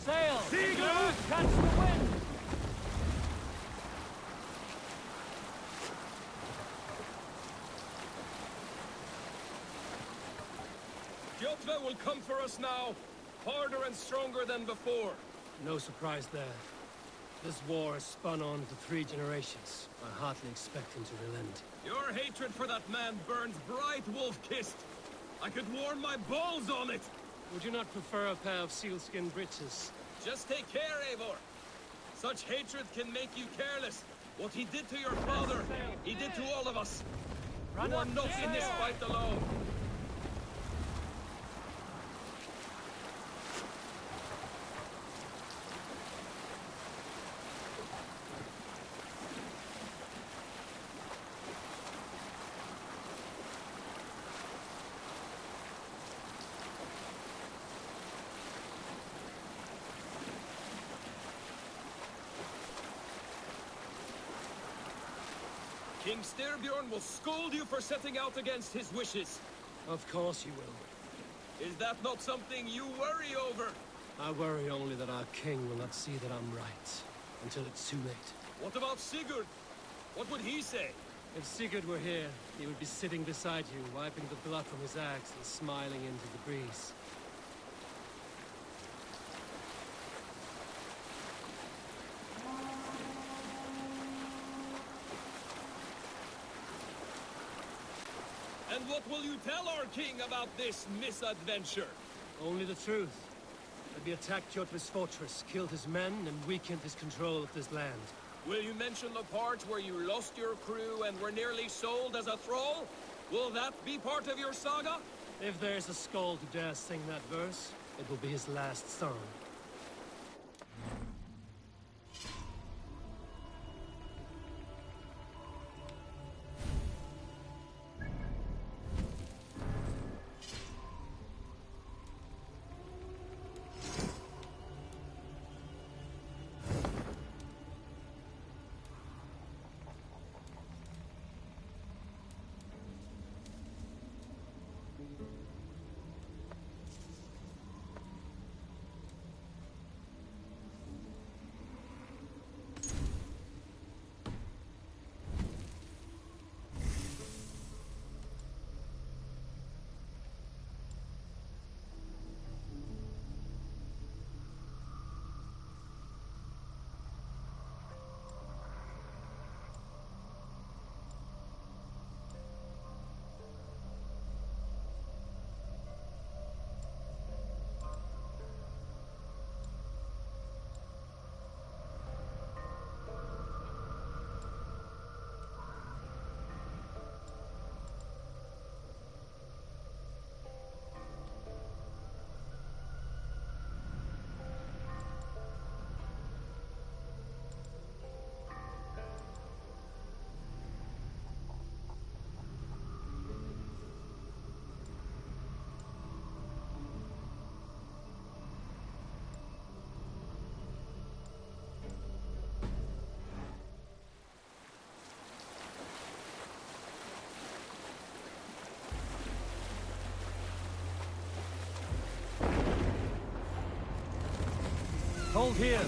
Sail! Seagull! Catch the wind! Jotve will come for us now, harder and stronger than before. No surprise there. This war has spun on to 3 generations. I hardly expect him to relent. Your hatred for that man burns bright, wolf-kissed. I could warm my balls on it! Would you not prefer a pair of sealskin breeches? Just take care, Eivor. Such hatred can make you careless. What he did to your father, he did to all of us. You are not in this fight alone. King Styrbjorn will scold you for setting out against his wishes. Of course you will. Is that not something you worry over? I worry only that our king will not see that I'm right, until it's too late. What about Sigurd? What would he say? If Sigurd were here, he would be sitting beside you, wiping the blood from his axe and smiling into the breeze. And what will you tell our king about this misadventure? Only the truth. That we attacked Jotve's fortress, killed his men, and weakened his control of this land. Will you mention the part where you lost your crew and were nearly sold as a thrall? Will that be part of your saga? If there's a skald who dares sing that verse, it will be his last song. Hold here.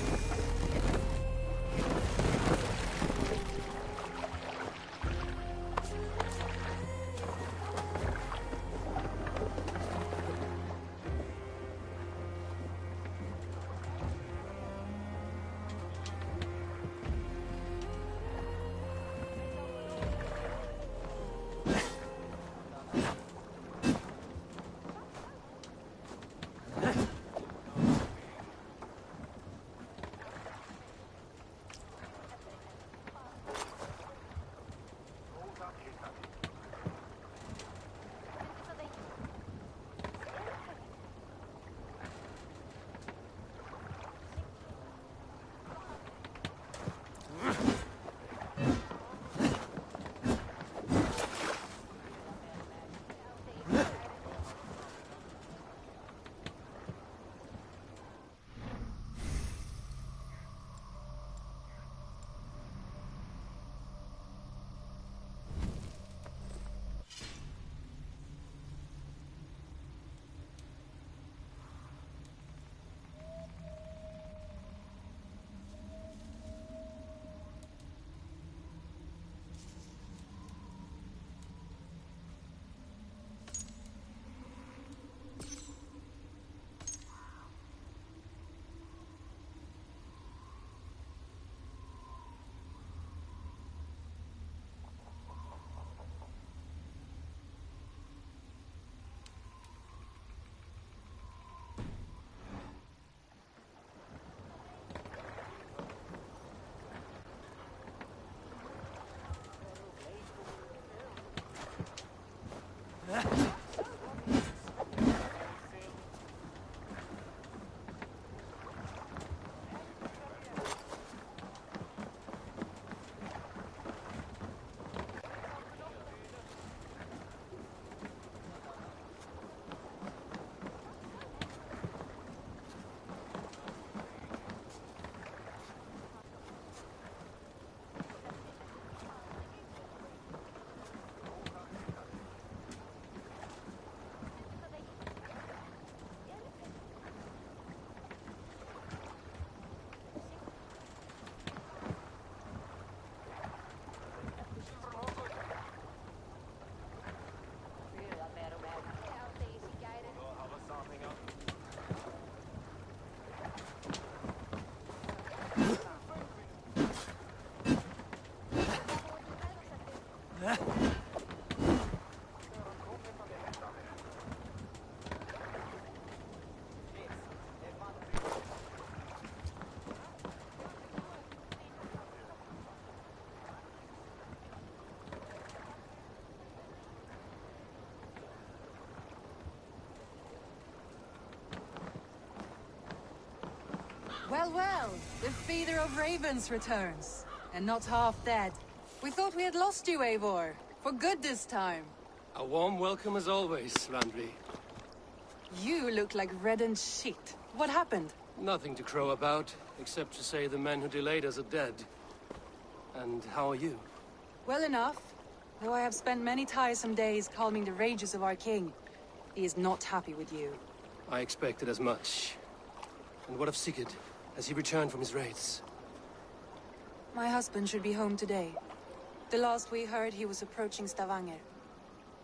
Well, well, the feeder of ravens returns. And not half dead. We thought we had lost you, Eivor. For good this time. A warm welcome as always, Randvi. You look like reddened shit. What happened? Nothing to crow about, except to say the men who delayed us are dead. And how are you? Well enough. Though I have spent many tiresome days calming the rages of our king. He is not happy with you. I expected as much. And what of Sigurd? Has he returned from his raids? My husband should be home today. The last we heard, he was approaching Stavanger.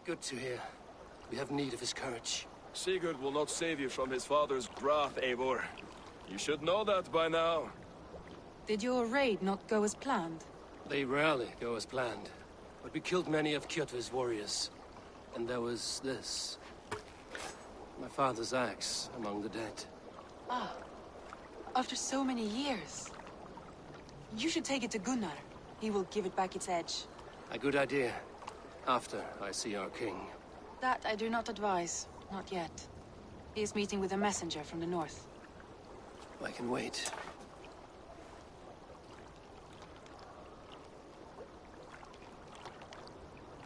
Good to hear. We have need of his courage. Sigurd will not save you from his father's wrath, Eivor. You should know that by now. Did your raid not go as planned? They rarely go as planned. But we killed many of Kjotve's warriors. And there was this. My father's axe among the dead. Ah. After so many years. You should take it to Gunnar. He will give it back its edge. A good idea. After I see our king. That I do not advise. Not yet. He is meeting with a messenger from the north. I can wait.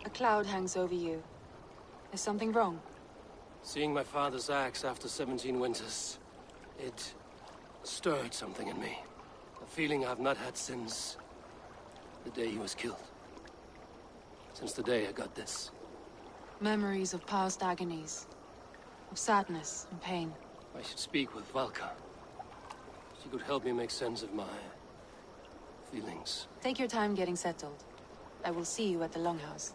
A cloud hangs over you. Is something wrong? Seeing my father's axe after 17 winters, it stirred something in me. A feeling I've not had since the day he was killed. Since the day I got this. Memories of past agonies. Of sadness and pain. I should speak with Valka. She could help me make sense of my feelings. Take your time getting settled. I will see you at the Longhouse.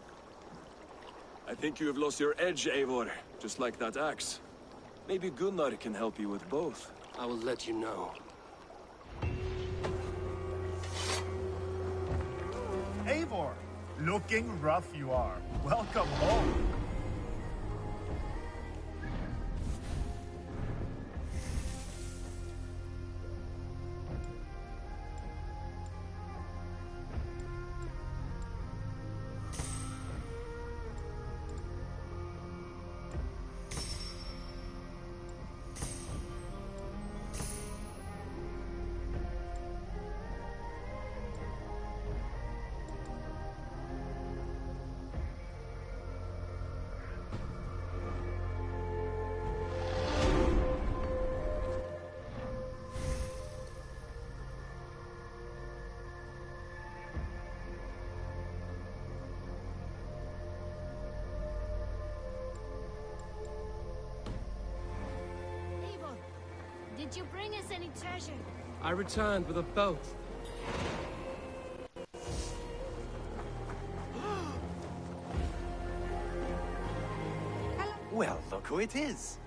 I think you have lost your edge, Eivor, just like that axe. Maybe Gunnar can help you with both. I will let you know. Eivor, looking rough you are. Welcome home. Did you bring us any treasure? I returned with a boat. Well, look who it is.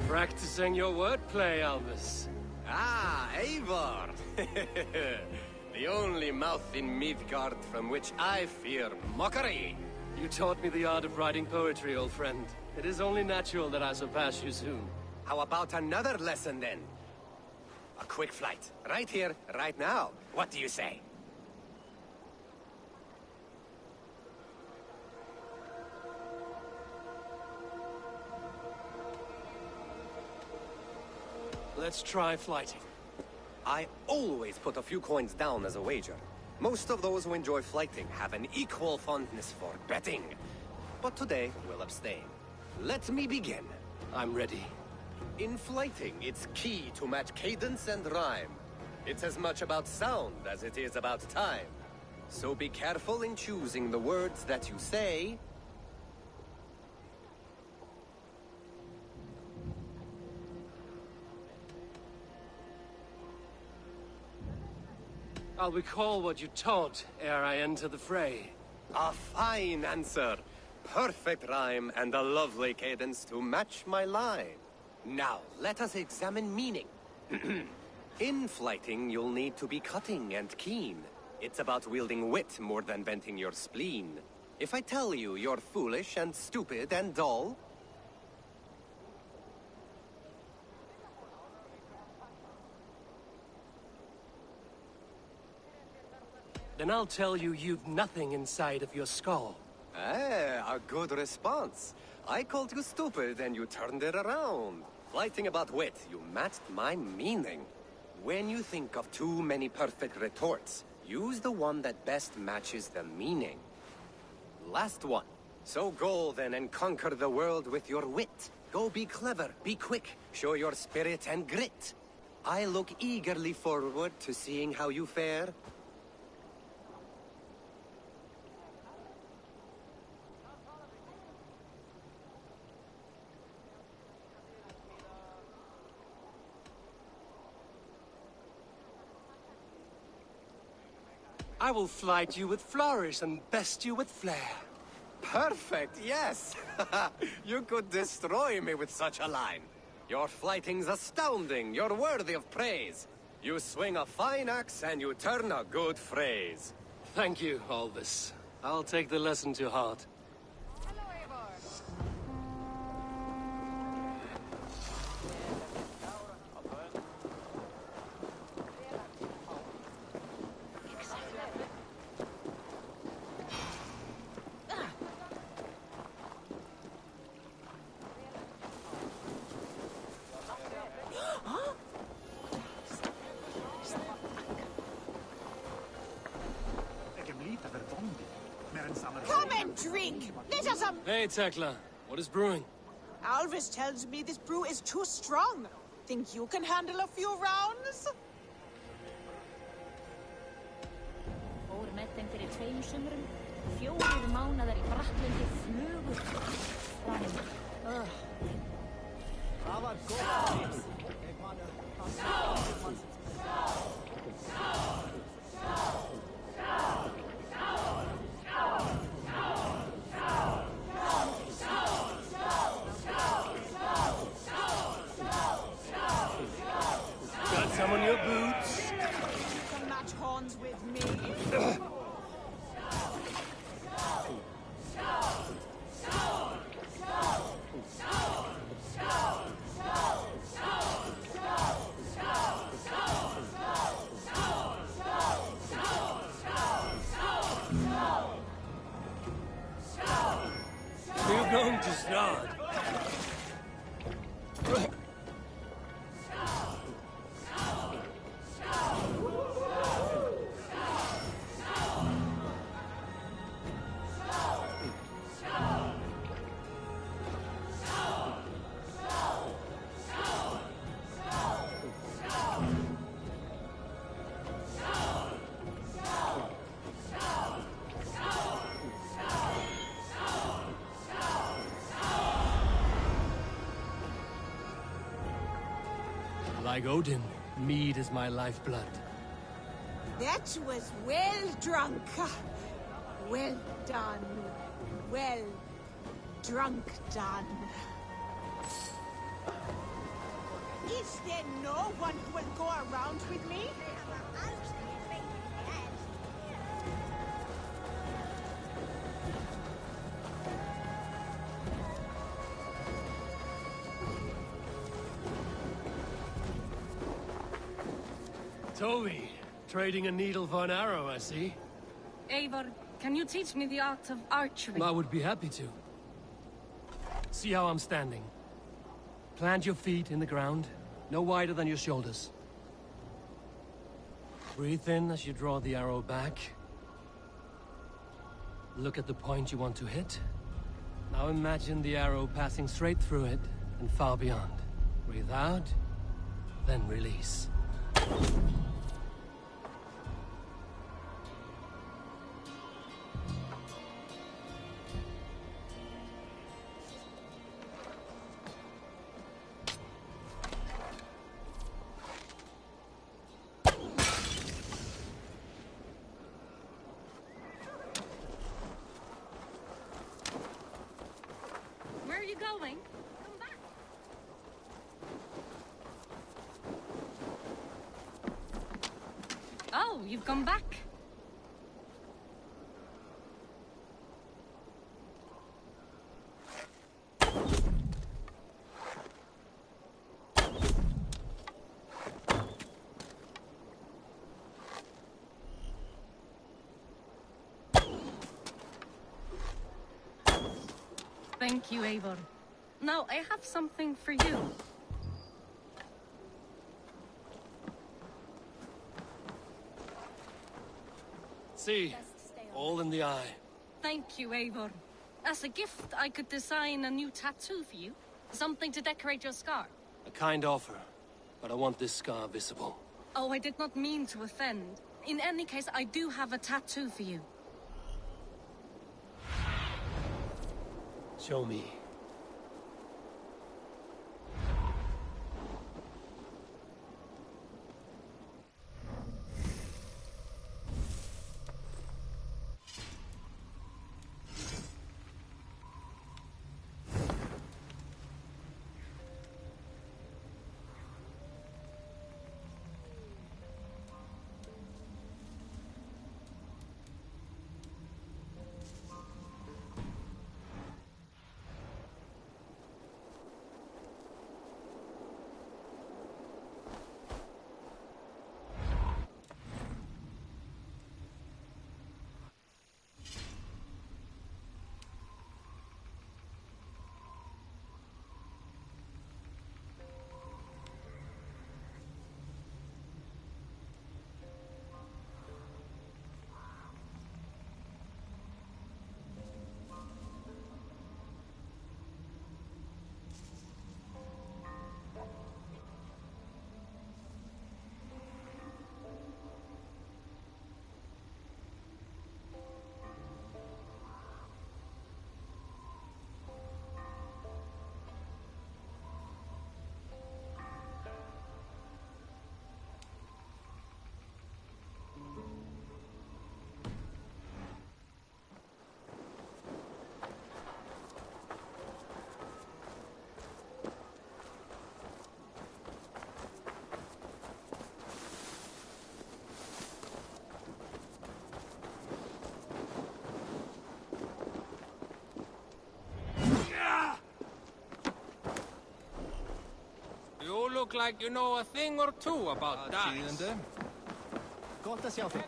Practicing your wordplay, Albus. Ah, Eivor! The only mouth in Midgard from which I fear mockery. You taught me the art of writing poetry, old friend. It is only natural that I surpass you soon. How about another lesson, then? A quick flight. Right here, right now. What do you say? Let's try flighting. I always put a few coins down as a wager. Most of those who enjoy flighting have an equal fondness for betting. But today, we'll abstain. Let me begin. I'm ready. In flighting, it's key to match cadence and rhyme. It's as much about sound as it is about time. So be careful in choosing the words that you say. I'll recall what you taught ere I enter the fray. A fine answer. Perfect rhyme and a lovely cadence to match my line. Now, let us examine meaning. In flighting, you'll need to be cutting and keen. It's about wielding wit more than venting your spleen. If I tell you you're foolish and stupid and dull, then I'll tell you you've nothing inside of your skull. a good response. I called you stupid and you turned it around. Flighting about wit, you matched my meaning. When you think of too many perfect retorts, use the one that best matches the meaning. Last one. So go then and conquer the world with your wit. Go be clever, be quick, show your spirit and grit. I look eagerly forward to seeing how you fare. I will flight you with flourish and best you with flair. Perfect, yes! You could destroy me with such a line. Your flighting's astounding, you're worthy of praise. You swing a fine axe and you turn a good phrase. Thank you, Albus. I'll take the lesson to heart. Hello, Eivor. Come and drink! Let us Hey, Tekla. What is brewing? Alvis tells me this brew is too strong. Think you can handle a few rounds? Fór með þeim fyrir 2 sumrum, 4 mánaðar í Braklandi flugur fram. Got some on your boots? You can match horns with me. You're going to start. Like Odin, mead is my lifeblood. That was well drunk. Well done. Well drunk done. Is there no one who will go around with me? Toby, trading a needle for an arrow, I see. Eivor, can you teach me the art of archery? I would be happy to. See how I'm standing. Plant your feet in the ground, no wider than your shoulders. Breathe in as you draw the arrow back. Look at the point you want to hit. Now imagine the arrow passing straight through it and far beyond. Breathe out, then release. Where are you going? Come back. Oh, you've come back. Thank you, Eivor. Now, I have something for you. See, all in the eye. Thank you, Eivor. As a gift, I could design a new tattoo for you. Something to decorate your scar. A kind offer, but I want this scar visible. Oh, I did not mean to offend. In any case, I do have a tattoo for you. Show me. look like you know a thing or two about dice. Gott att jag får...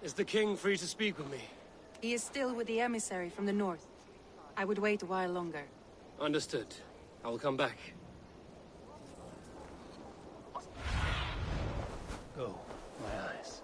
Is the king free to speak with me? He is still with the emissary from the north. I would wait a while longer. Understood. I will come back. Go, my eyes.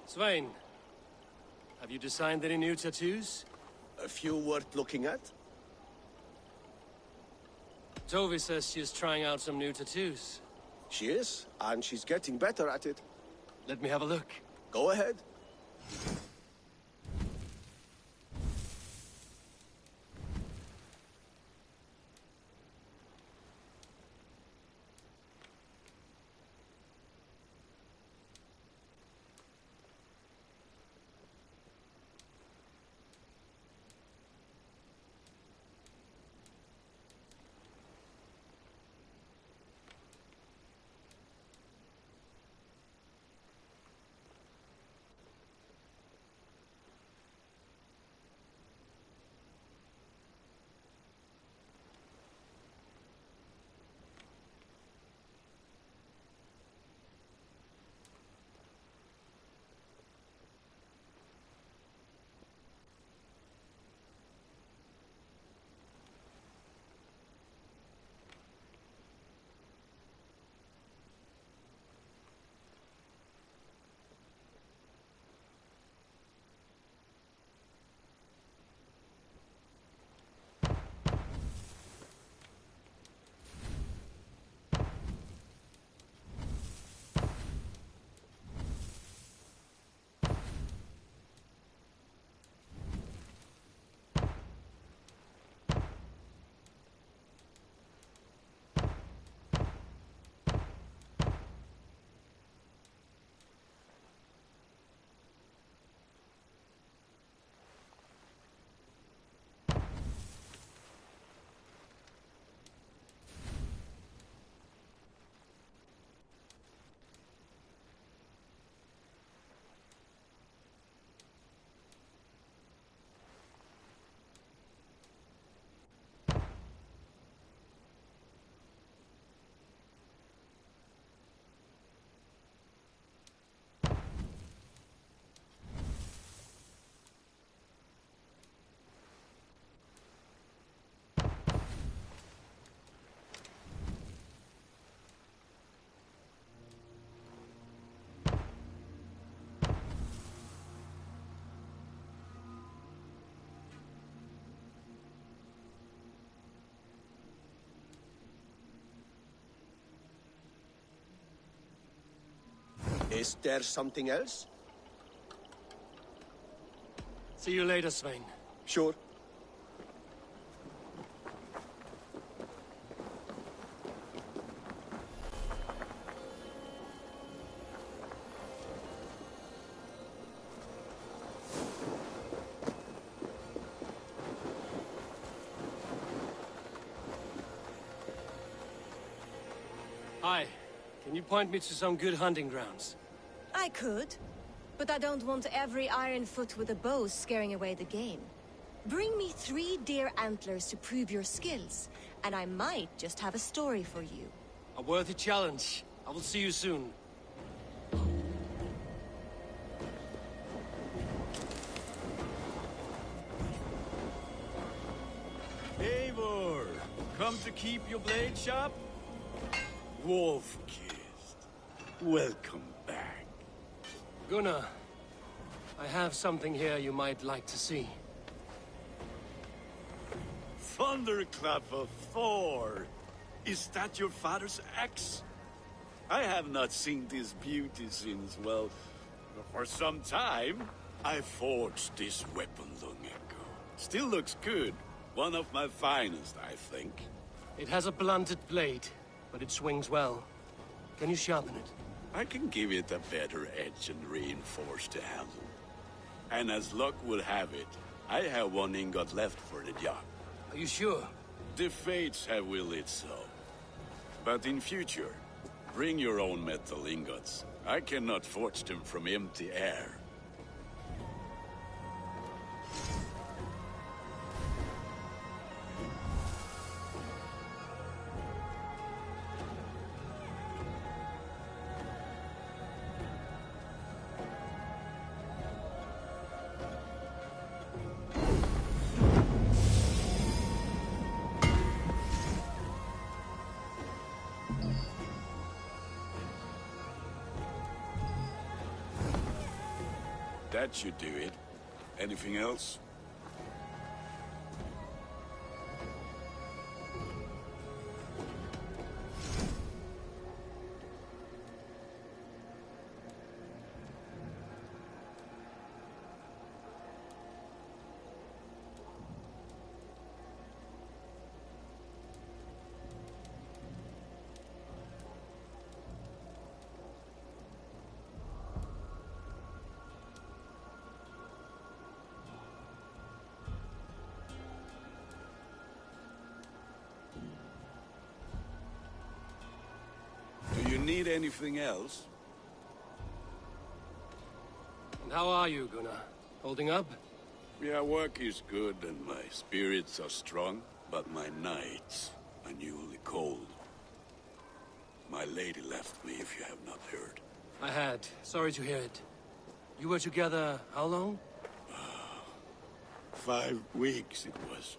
Svein, have you designed any new tattoos? A few worth looking at? Tovi says she is trying out some new tattoos. She is, and she's getting better at it. Let me have a look. Go ahead. Is there something else? See you later, Svein. Sure. Hi. Can you point me to some good hunting grounds? I could, but I don't want every iron foot with a bow scaring away the game. Bring me 3 deer antlers to prove your skills, and I might just have a story for you. A worthy challenge. I will see you soon. come to keep your blade sharp? Wolf-kissed. Welcome back. Gunnar, I have something here you might like to see. Thunderclap of Thor! Is that your father's axe? I have not seen this beauty since, well, for some time. I forged this weapon long ago. Still looks good. One of my finest, I think. It has a blunted blade, but it swings well. Can you sharpen it? I can give it a better edge and reinforce the handle. And as luck will have it, I have one ingot left for the job. Are you sure? The fates have willed it so. But in future, bring your own metal ingots. I cannot forge them from empty air. That should do it. Anything else? Do you need anything else? And how are you, Gunnar? Holding up? Yeah, work is good and my spirits are strong, but my nights are newly cold. My lady left me, if you have not heard. I had. Sorry to hear it. You were together how long? 5 weeks it was.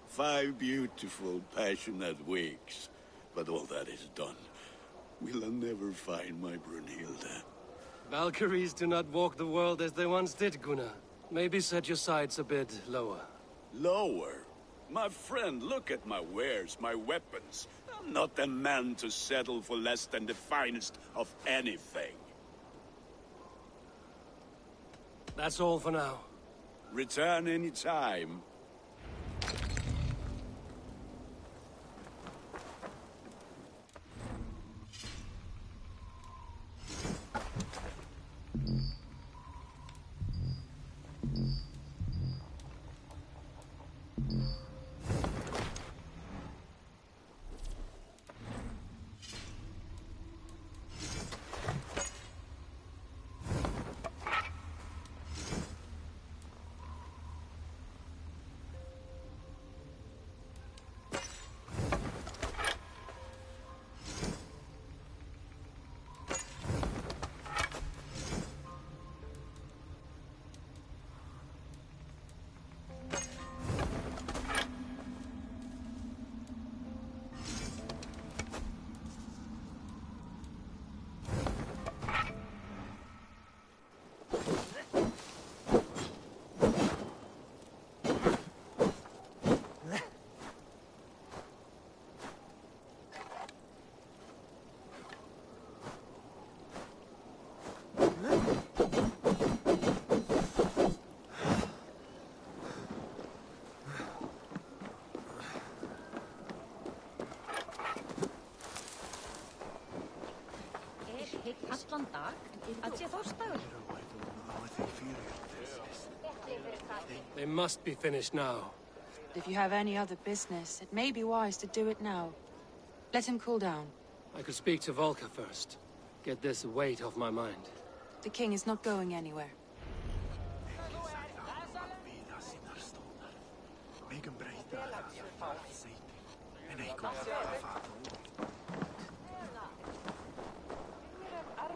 5 beautiful, passionate weeks. But all that is done. Will I never find my Brunhilde? Valkyries do not walk the world as they once did, Gunnar. Maybe set your sights a bit lower. Lower? My friend, look at my wares, my weapons. I'm not a man to settle for less than the finest of anything. That's all for now. Return any time. Allan dag að sé þórsdagur. They must be finished now. If you have any other business, it may be wise to do it now. Let him cool down. I could speak to Volker first. Get this weight off my mind. The king is not going anywhere.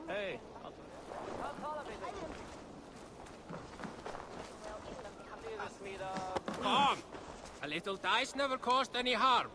Hey. Come! A little dice never caused any harm.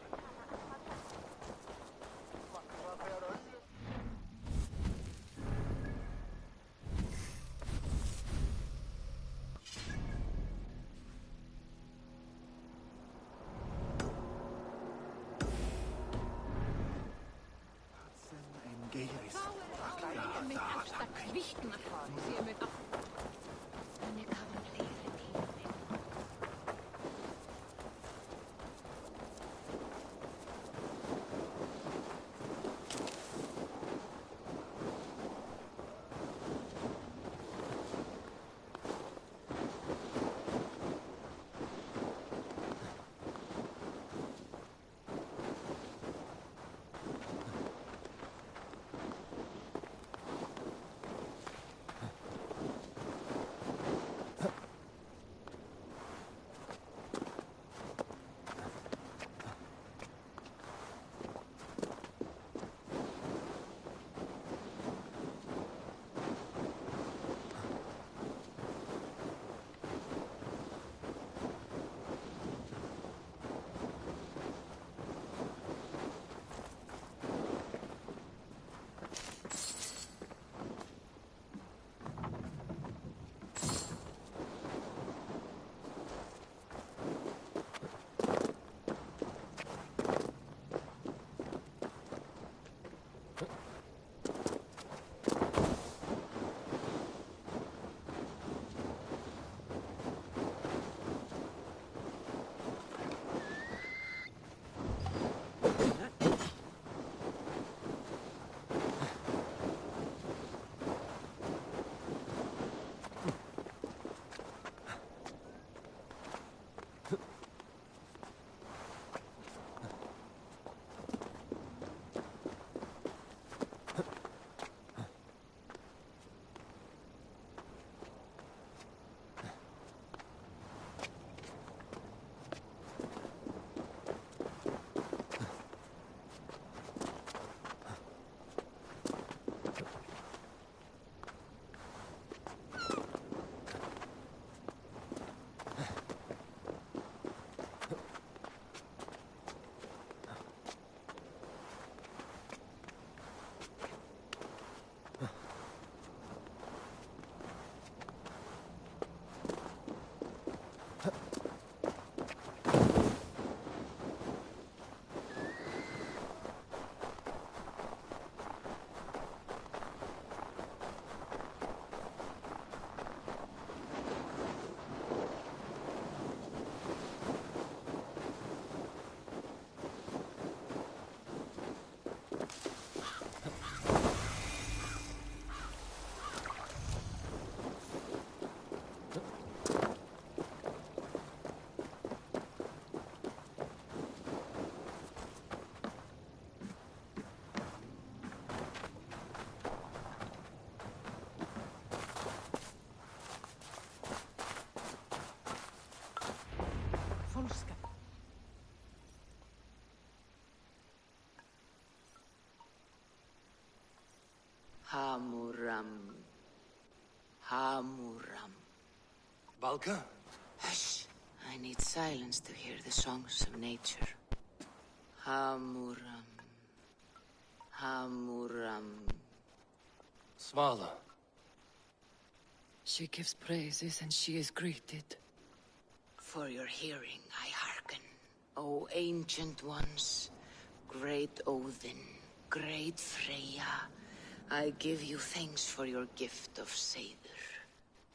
Valka? Hush. I need silence to hear the songs of nature. Hamuram. Hamuram. Svala. She gives praises and she is greeted. For your hearing, I hearken. O ancient ones, great Odin, great Freya, I give you thanks for your gift of Seder.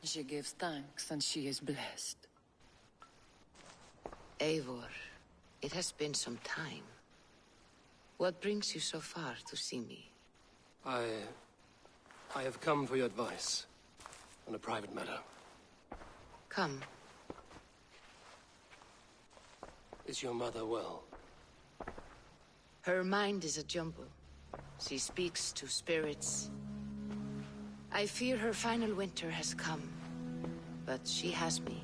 She gives thanks and she is blessed. Eivor, it has been some time. What brings you so far to see me? I have come for your advice on a private matter. Come. Is your mother well? Her mind is a jumble. She speaks to spirits. I fear her final winter has come, but she has me.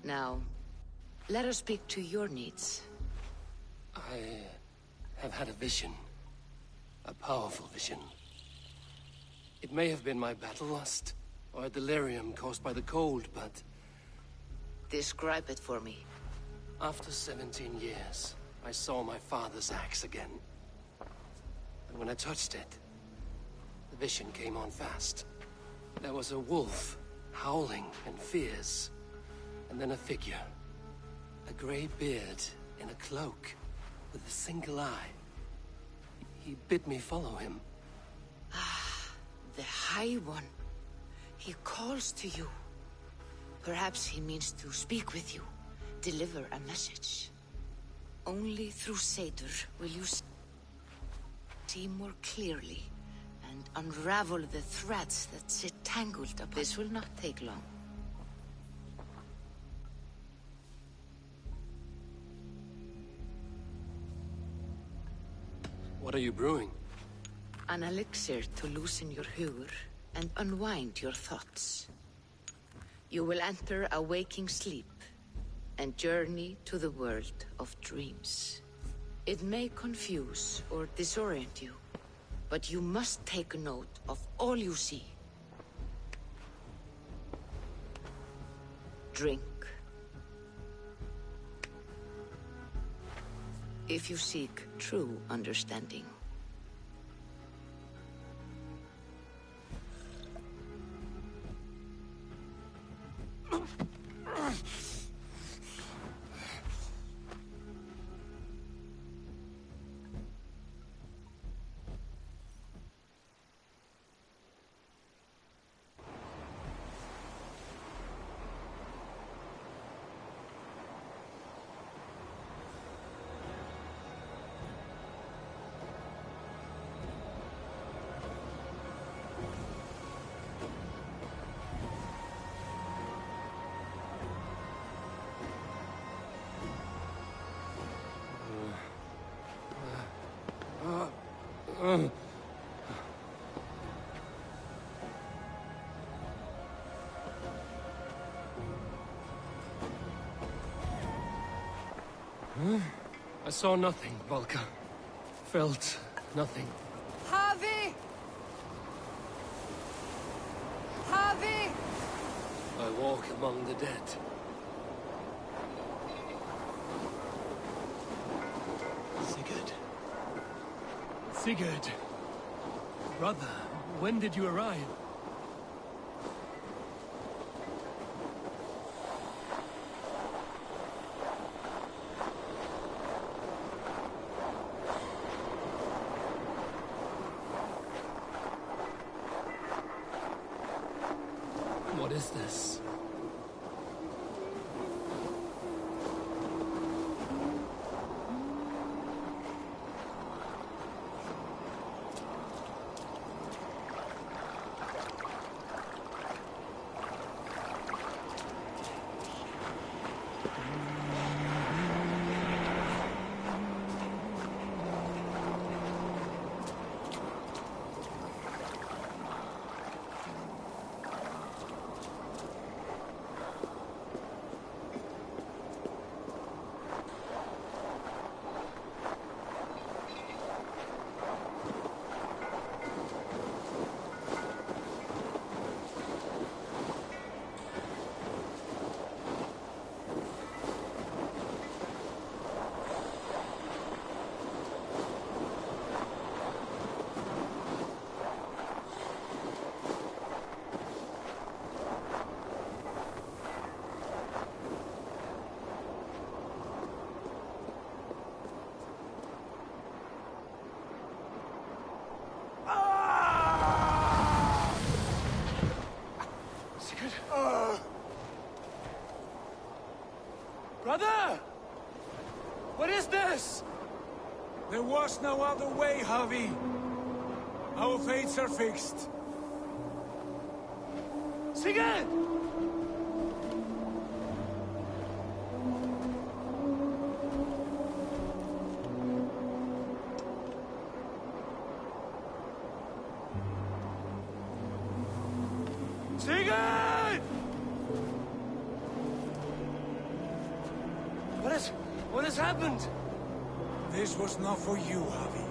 Now, let us speak to your needs. I have had a vision. A powerful vision. It may have been my battle lust, or a delirium caused by the cold, but... Describe it for me. After 17 years, I saw my father's axe again. And when I touched it, the vision came on fast. There was a wolf, howling and fierce, and then a figure. A grey beard in a cloak, with a single eye. He bid me follow him. Ah, the High One. He calls to you. Perhaps he means to speak with you, deliver a message. Only through Seder will you see more clearly and unravel the threads that sit tangled up. This will not take long. What are you brewing? An elixir to loosen your huer and unwind your thoughts. You will enter a waking sleep and journey to the world of dreams. It may confuse or disorient you, but you must take note of all you see. Drink. If you seek true understanding. I saw nothing, Valka. Felt nothing. Harvey! Harvey! I walk among the dead. Sigurd. Sigurd! Brother, when did you arrive? What is this? Brother! What is this? There was no other way, Javi. Our fates are fixed. Sigurd! Sigurd! What has happened? This was not for you, Javi.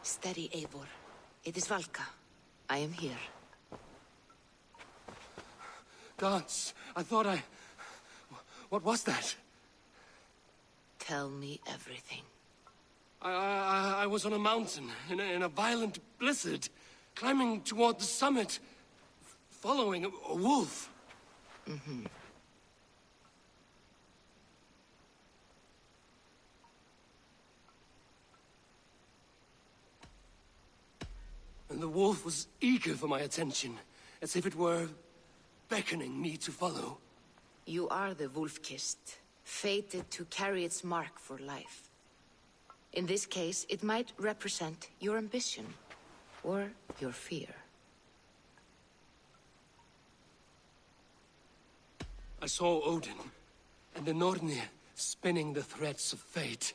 Steady, Eivor. It is Valka. I am here. Gods, I thought I... What was that? Tell me everything. I was on a mountain, in a violent blizzard, climbing toward the summit, following a wolf. Mm-hmm. And the wolf was eager for my attention, as if it were beckoning me to follow. You are the wolf-kissed, fated to carry its mark for life. In this case, it might represent your ambition, or your fear. I saw Odin, and the Nornir spinning the threads of fate.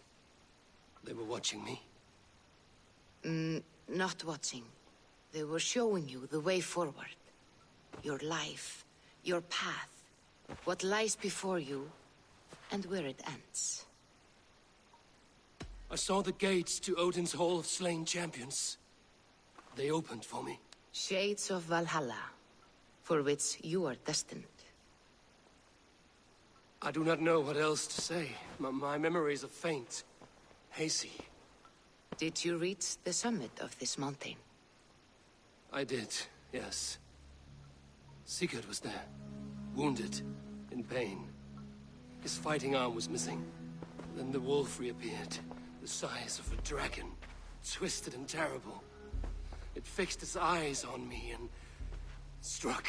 They were watching me. Not watching. They were showing you the way forward. Your life, your path, what lies before you, and where it ends. I saw the gates to Odin's Hall of Slain Champions. They opened for me. Shades of Valhalla, for which you are destined. I do not know what else to say. My memories are faint, hazy. Did you reach the summit of this mountain? I did, yes. Sigurd was there, wounded, in pain. His fighting arm was missing. Then the wolf reappeared, the size of a dragon, twisted and terrible. It fixed its eyes on me and struck.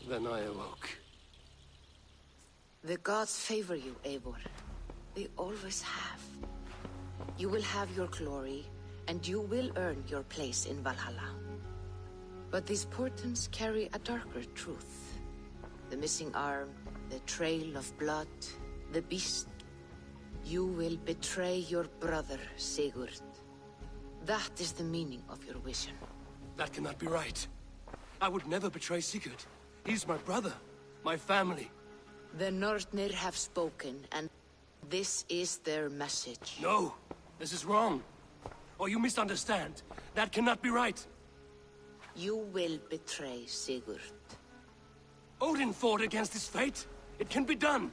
Then I awoke. The gods favor you, Eivor. They always have. You will have your glory, and you will earn your place in Valhalla. But these portents carry a darker truth. The missing arm, the trail of blood, the beast. You will betray your brother, Sigurd. That is the meaning of your vision. That cannot be right. I would never betray Sigurd. He's my brother, my family. The Nornir have spoken, and this is their message. No, this is wrong. Or you misunderstand. That cannot be right. You will betray Sigurd. Odin fought against his fate. It can be done.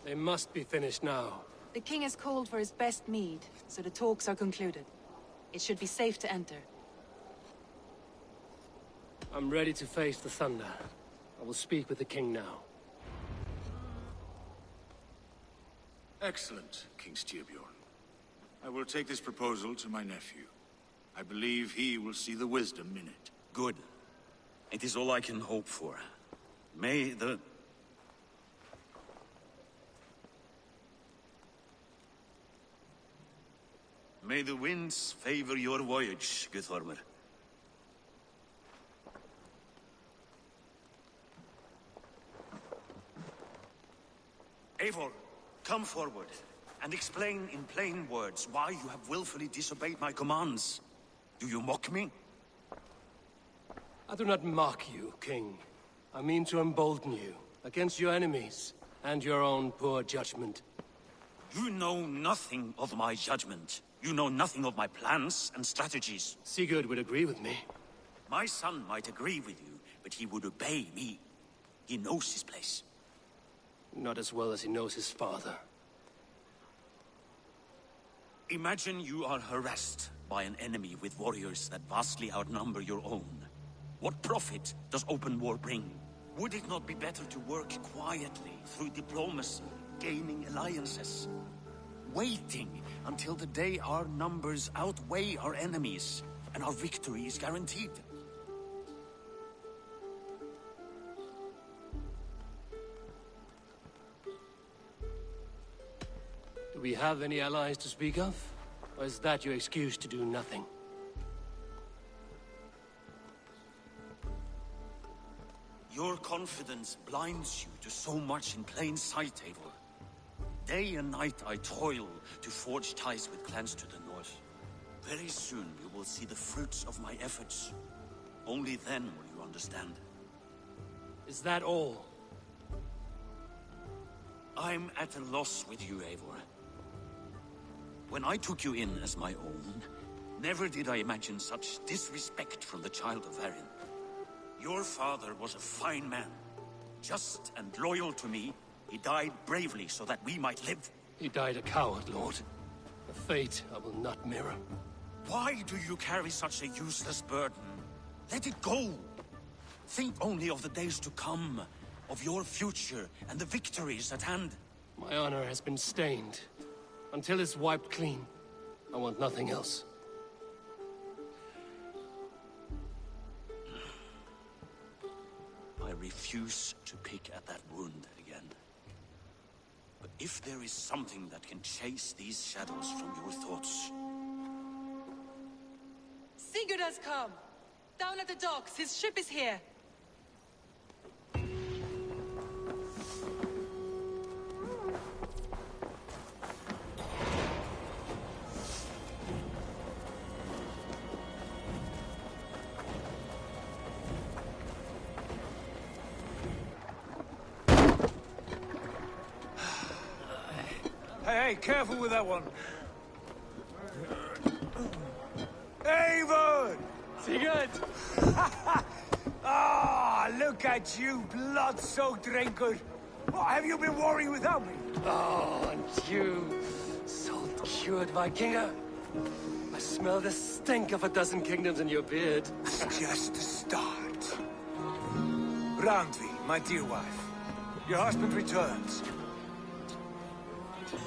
They must be finished now. The king has called for his best mead, so the talks are concluded. It should be safe to enter. I'm ready to face the thunder. I will speak with the king now. Excellent, King Styrbjorn. I will take this proposal to my nephew. I believe he will see the wisdom in it. Good. It is all I can hope for. May the... May the winds favor your voyage, Guthormer. Eivor, come forward, and explain in plain words why you have willfully disobeyed my commands. Do you mock me? I do not mock you, King. I mean to embolden you, against your enemies, and your own poor judgment. You know nothing of my judgment. You know nothing of my plans and strategies. Sigurd would agree with me. My son might agree with you, but he would obey me. He knows his place. Not as well as he knows his father. Imagine you are harassed by an enemy with warriors that vastly outnumber your own. What profit does open war bring? Would it not be better to work quietly through diplomacy, gaining alliances? Waiting until the day our numbers outweigh our enemies and our victory is guaranteed. Do we have any allies to speak of? Or is that your excuse to do nothing? Your confidence blinds you to so much in plain sight, Eivor. Day and night I toil to forge ties with clans to the north. Very soon you will see the fruits of my efforts. Only then will you understand. Is that all? I'm at a loss with you, Eivor. When I took you in as my own, never did I imagine such disrespect from the child of Varin. Your father was a fine man. Just and loyal to me, he died bravely so that we might live. He died a coward, Lord. A fate I will not mirror. Why do you carry such a useless burden? Let it go! Think only of the days to come, of your future and the victories at hand. My honor has been stained. Until it's wiped clean, I want nothing else. I refuse to pick at that wound again. But if there is something that can chase these shadows from your thoughts... Sigurd has come! Down at the docks, his ship is here! Hey, careful with that one. Eivor! Sigurd! Ah, look at you, blood-soaked drinker. What have you been worrying without me? Oh, and you, salt-cured Vikinger. I smell the stink of a dozen kingdoms in your beard. It's just the start. Randvi, my dear wife, your husband returns.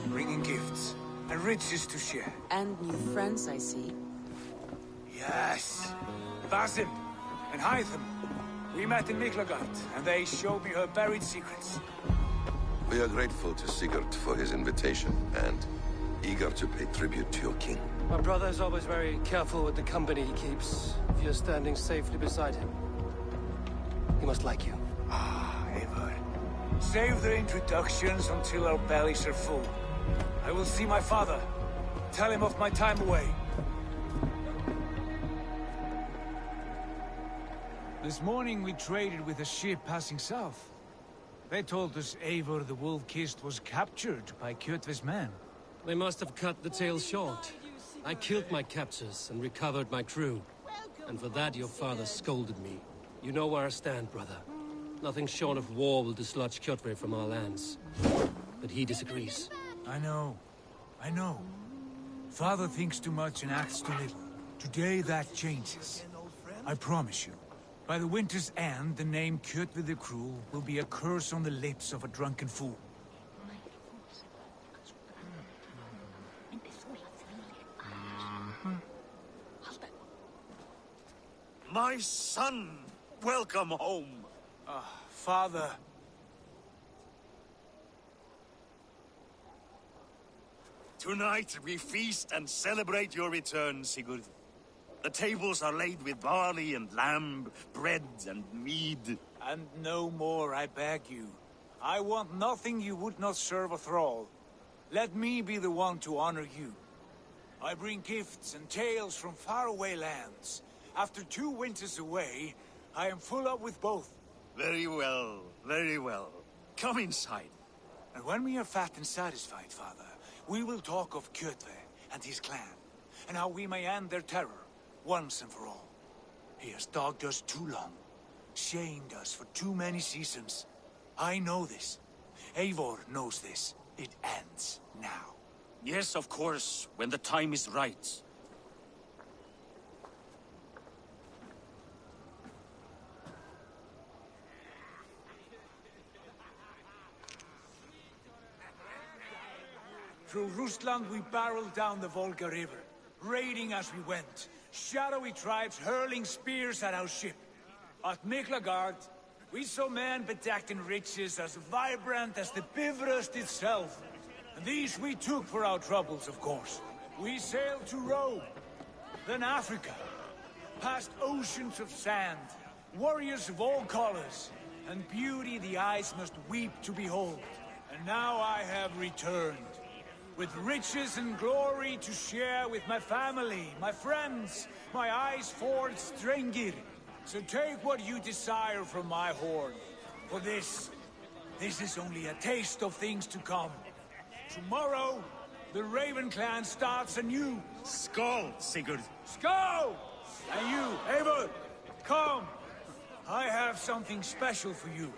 Bringing gifts and riches to share. And new friends, I see. Yes. Vasim and Hytham. We met in Miklagard, and they showed me her buried secrets. We are grateful to Sigurd for his invitation, and eager to pay tribute to your king. My brother is always very careful with the company he keeps. If you're standing safely beside him, he must like you. Ah, Eivor. Save the introductions until our bellies are full. I will see my father. Tell him of my time away. This morning we traded with a ship passing south. They told us Eivor the Wolf-Kissed was captured by Kjotve's men. They must have cut the tale short. I killed my captors and recovered my crew. And for that your father scolded me. You know where I stand, brother. Nothing short of war will dislodge Kjotve from our lands. but he disagrees. I know. I know. Father thinks too much and acts too little. Today that changes. I promise you. By the winter's end, the name Kjotve the Cruel will be a curse on the lips of a drunken fool. My son! Welcome home! Father... Tonight we feast and celebrate your return, Sigurd. The tables are laid with barley and lamb, bread and mead. And no more, I beg you. I want nothing you would not serve a thrall. Let me be the one to honor you. I bring gifts and tales from faraway lands. After 2 winters away, I am full up with both. Very well, very well. Come inside. And when we are fat and satisfied, Father, we will talk of Kjotve and his clan, and how we may end their terror, once and for all. He has dogged us too long, shamed us for too many seasons. I know this. Eivor knows this. It ends now. Yes, of course, when the time is right. Through Rusland we barreled down the Volga River, raiding as we went. Shadowy tribes hurling spears at our ship. At Miklagard, we saw men bedecked in riches as vibrant as the Bifrost itself. And these we took for our troubles, of course. We sailed to Rome, then Africa, past oceans of sand, warriors of all colors, and beauty the eyes must weep to behold. And now I have returned, with riches and glory to share with my family, my friends, my eyes-forged Strengir. So take what you desire from my hoard. For this is only a taste of things to come. Tomorrow, the Raven clan starts anew. Skål, Sigurd. Skål! And you, Eivor, come. I have something special for you.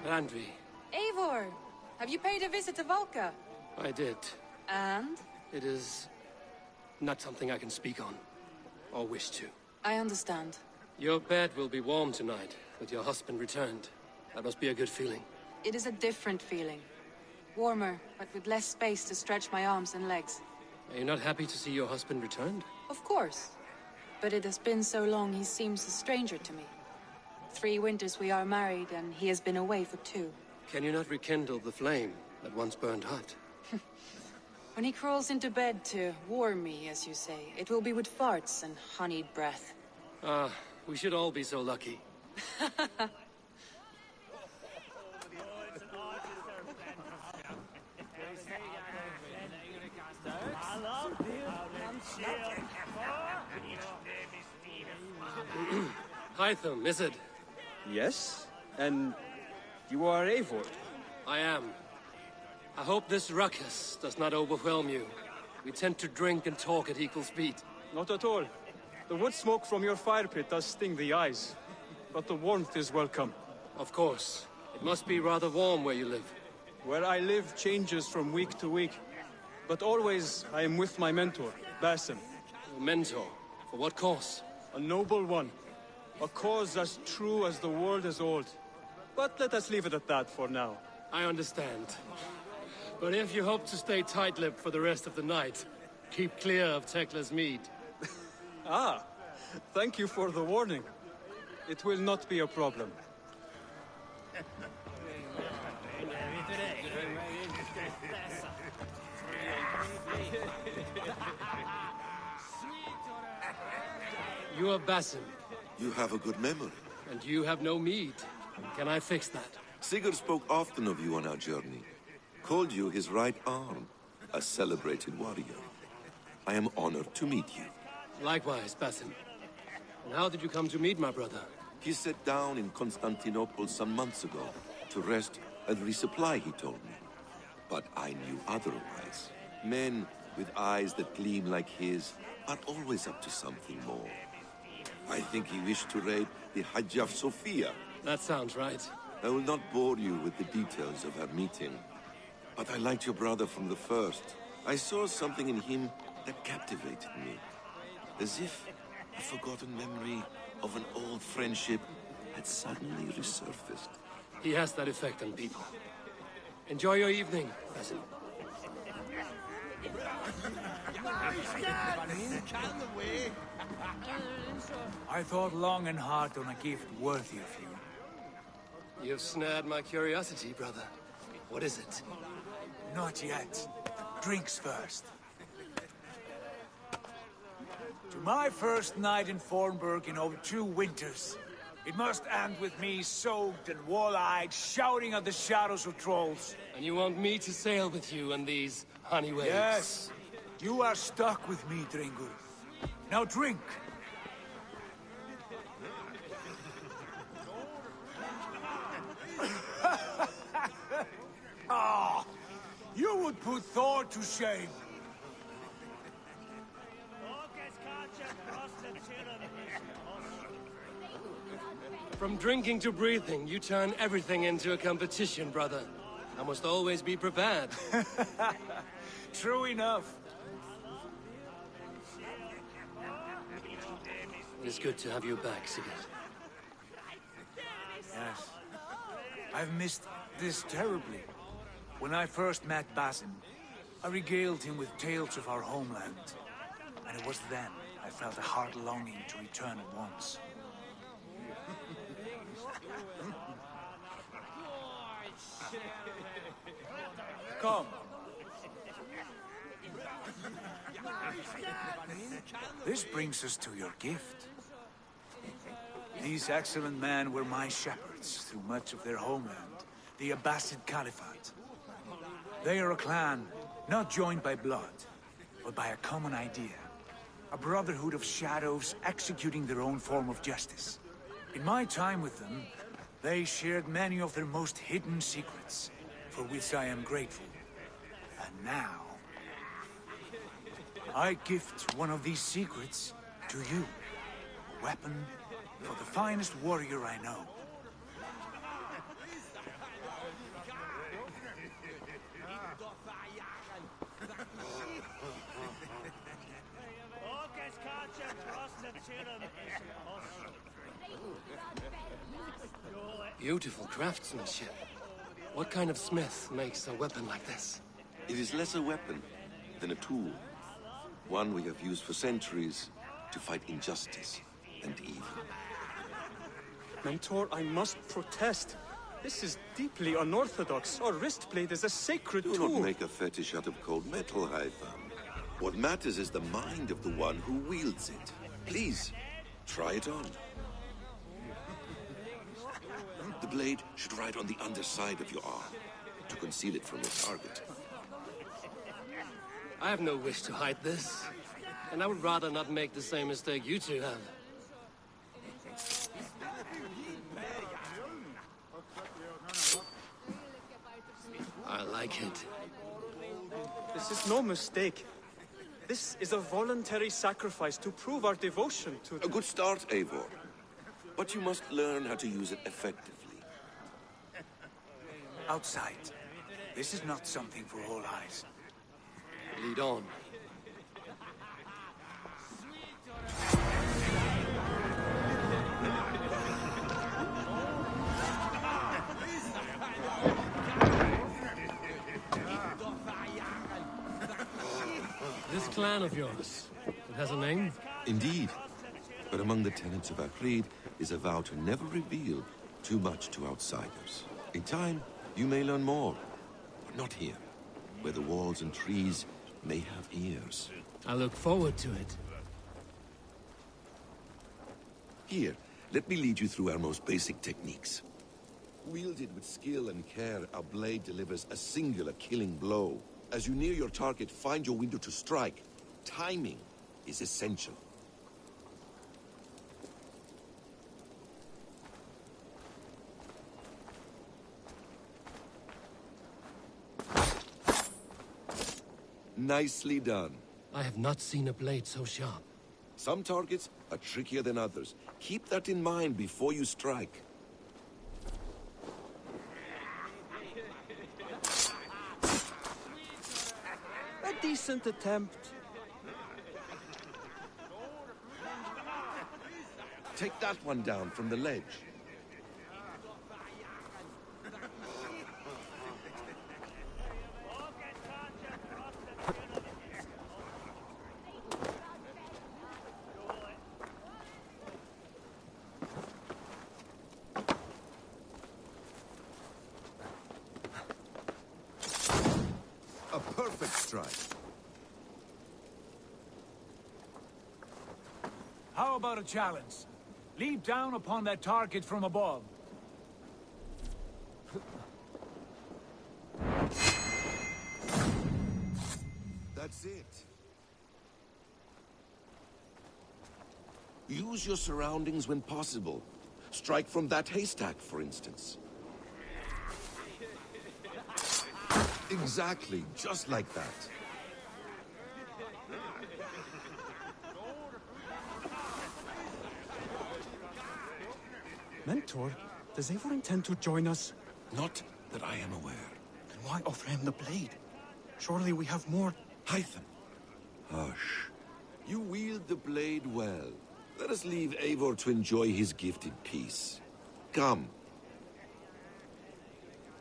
Randvi, Eivor, have you paid a visit to Valka? I did. And? It is not something I can speak on, or wish to. I understand. Your bed will be warm tonight, with your husband returned. That must be a good feeling. It is a different feeling. Warmer, but with less space to stretch my arms and legs. Are you not happy to see your husband returned? Of course. But it has been so long he seems a stranger to me. 3 winters we are married, and he has been away for 2. Can you not rekindle the flame that once burned hot? When he crawls into bed to warm me, as you say, it will be with farts and honeyed breath. Ah, we should all be so lucky. Hytham, is it? Yes? And you are Eivor? I am. I hope this ruckus does not overwhelm you. We tend to drink and talk at equal speed. Not at all. The wood smoke from your fire pit does sting the eyes, but the warmth is welcome. Of course. It must be rather warm where you live. Where I live changes from week to week, but always I am with my mentor, Basim. Your mentor? For what cause? A noble one. A cause as true as the world is old. But let us leave it at that for now. I understand. But if you hope to stay tight-lipped for the rest of the night, keep clear of Tekla's mead. Ah, thank you for the warning. It will not be a problem. You are Basim. You have a good memory. And you have no mead. Can I fix that? Sigurd spoke often of you on our journey. Called you his right arm, a celebrated warrior. I am honored to meet you. Likewise, Basim. And how did you come to meet my brother? He sat down in Constantinople some months ago to rest and resupply, he told me. But I knew otherwise. Men with eyes that gleam like his, are always up to something more. I think he wished to raid the Hagia Sophia. That sounds right. I will not bore you with the details of our meeting, but I liked your brother from the first. I saw something in him that captivated me, as if a forgotten memory of an old friendship had suddenly resurfaced. He has that effect on people. Enjoy your evening, cousin. I thought long and hard on a gift worthy of you. You've snared my curiosity, brother. What is it? Not yet. Drinks first. To my first night in Fornburg in over 2 winters. It must end with me soaked and wall-eyed, shouting at the shadows of trolls. And you want me to sail with you on these honey waves? Yes. You are stuck with me, Dringur. Now drink. Ah, you would put Thor to shame. From drinking to breathing, you turn everything into a competition, brother. I must always be prepared. True enough. It is good to have you back, Sigurd. Yes. I've missed this terribly. When I first met Basim, I regaled him with tales of our homeland. And it was then I felt a heart longing to return at once. Come. This brings us to your gift. These excellent men were my shepherds through much of their homeland, the Abbasid Caliphate. They are a clan, not joined by blood, but by a common idea. A brotherhood of shadows executing their own form of justice. In my time with them, they shared many of their most hidden secrets, for which I am grateful. And now, I gift one of these secrets to you. A weapon for the finest warrior I know. Beautiful craftsmanship. What kind of smith makes a weapon like this? It is less a weapon than a tool. One we have used for centuries to fight injustice and evil. Mentor, I must protest. This is deeply unorthodox. Our wrist blade is a sacred Do tool. not make a fetish out of cold metal, Haitham. What matters is the mind of the one who wields it. Please, try it on. The blade should ride on the underside of your arm to conceal it from your target. I have no wish to hide this. And I would rather not make the same mistake you two have. I like it. This is no mistake. This is a voluntary sacrifice to prove our devotion to... A good start, Eivor. But you must learn how to use it effectively. Outside. This is not something for all eyes. Lead on. This clan of yours, it has a name? Indeed. But among the tenets of our creed is a vow to never reveal too much to outsiders. In time, you may learn more. But not here, where the walls and trees may have ears. I look forward to it. Here, let me lead you through our most basic techniques. Wielded with skill and care, our blade delivers a singular killing blow. As you near your target, find your window to strike. Timing is essential. Nicely done. I have not seen a blade so sharp. Some targets are trickier than others. Keep that in mind before you strike. A decent attempt. Take that one down from the ledge. A perfect strike. How about a challenge? Leap down upon that target from above. That's it. Use your surroundings when possible. Strike from that haystack, for instance. Exactly, just like that. Mentor, does Eivor intend to join us? Not that I am aware. Then why offer him the blade? Surely we have more... Hytham. Hush. You wield the blade well. Let us leave Eivor to enjoy his gift in peace. Come.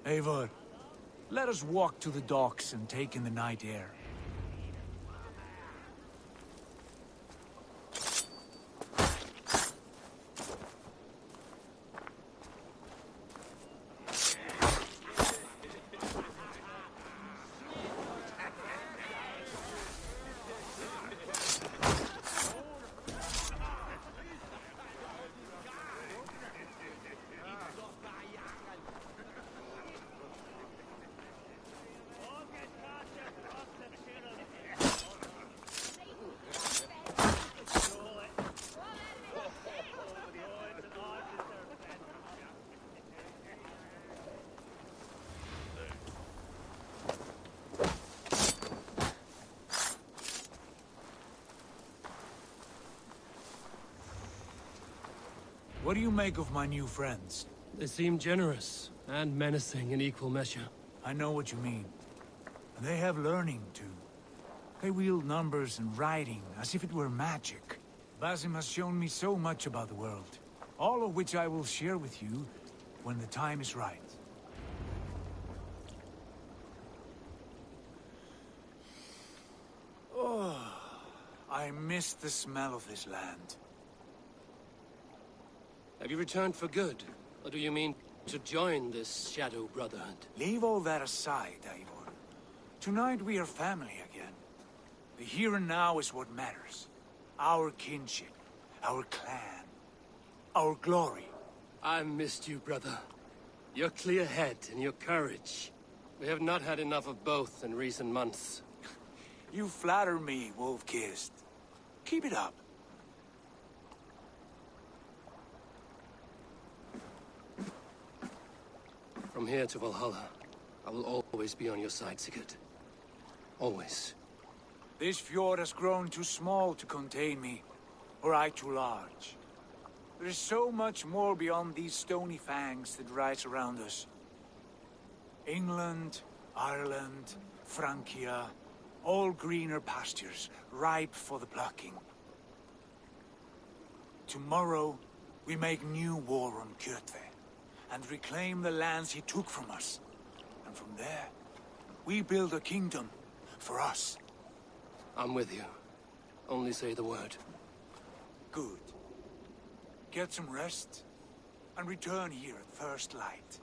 Eivor, let us walk to the docks and take in the night air. What do you make of my new friends? They seem generous and menacing in equal measure. I know what you mean. And they have learning, too. They wield numbers and writing as if it were magic. Basim has shown me so much about the world, all of which I will share with you when the time is right. Oh, I miss the smell of this land. Have you returned for good? Or do you mean to join this Shadow Brotherhood? Leave all that aside, Eivor. Tonight we are family again. The here and now is what matters. Our kinship, our clan, our glory. I missed you, brother. Your clear head and your courage. We have not had enough of both in recent months. You flatter me, Wolf-Kissed. Keep it up. From here to Valhalla, I will always be on your side, Sigurd. Always. This fjord has grown too small to contain me, or I too large. There is so much more beyond these stony fangs that rise around us. England, Ireland, Francia, all greener pastures, ripe for the plucking. Tomorrow, we make new war on Kjotve, and reclaim the lands he took from us. And from there, we build a kingdom for us. I'm with you. Only say the word. Good. Get some rest, and return here at first light.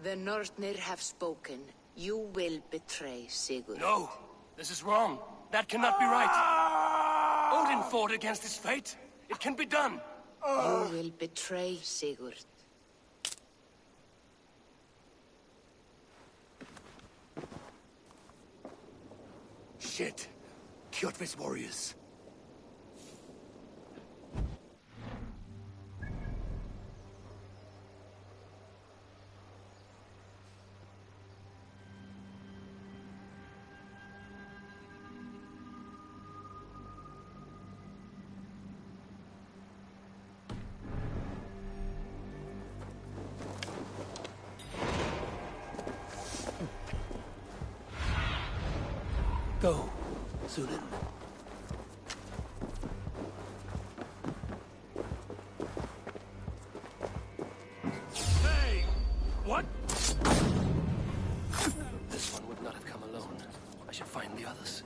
The Northnir have spoken. You will betray Sigurd. No! This is wrong. That cannot be right. Odin fought against his fate. It can be done. You will betray Sigurd. Shit! Kjotve's warriors. Go, Sunan. Hey! What? This one would not have come alone. I should find the others.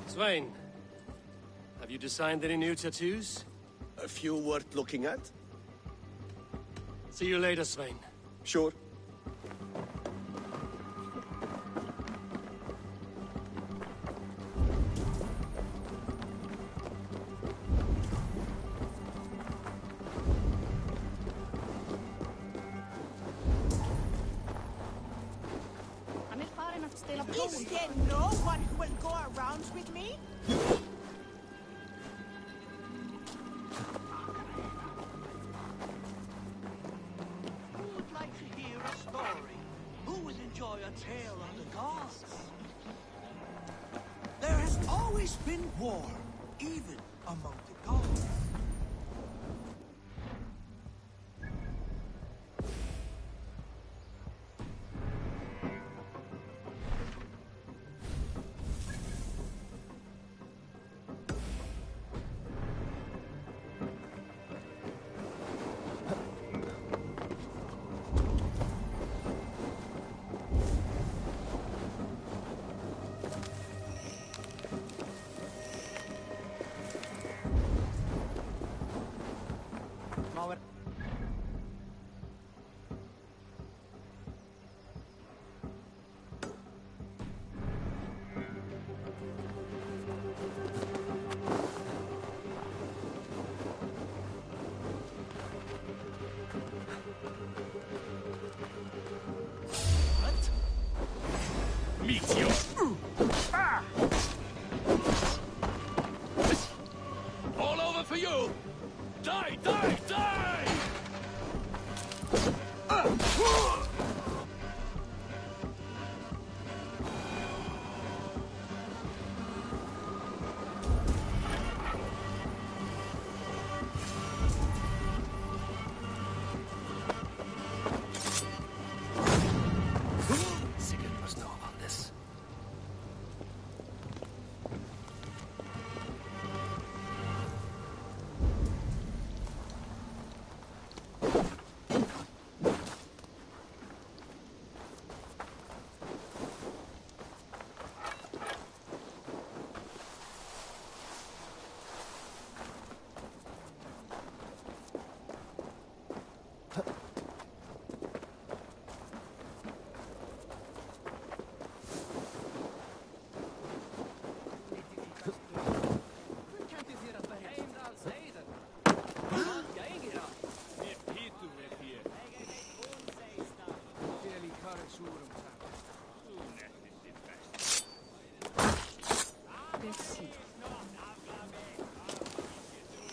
Swain, have you designed any new tattoos? A few worth looking at? See you later, Swain. Sure. Is there no one who will go around with me? Who would like to hear a story? Who would enjoy a tale of the gods? There has always been war, even among the gods. Meteor! All over for you! Die, die, die! Sigurd must know about this.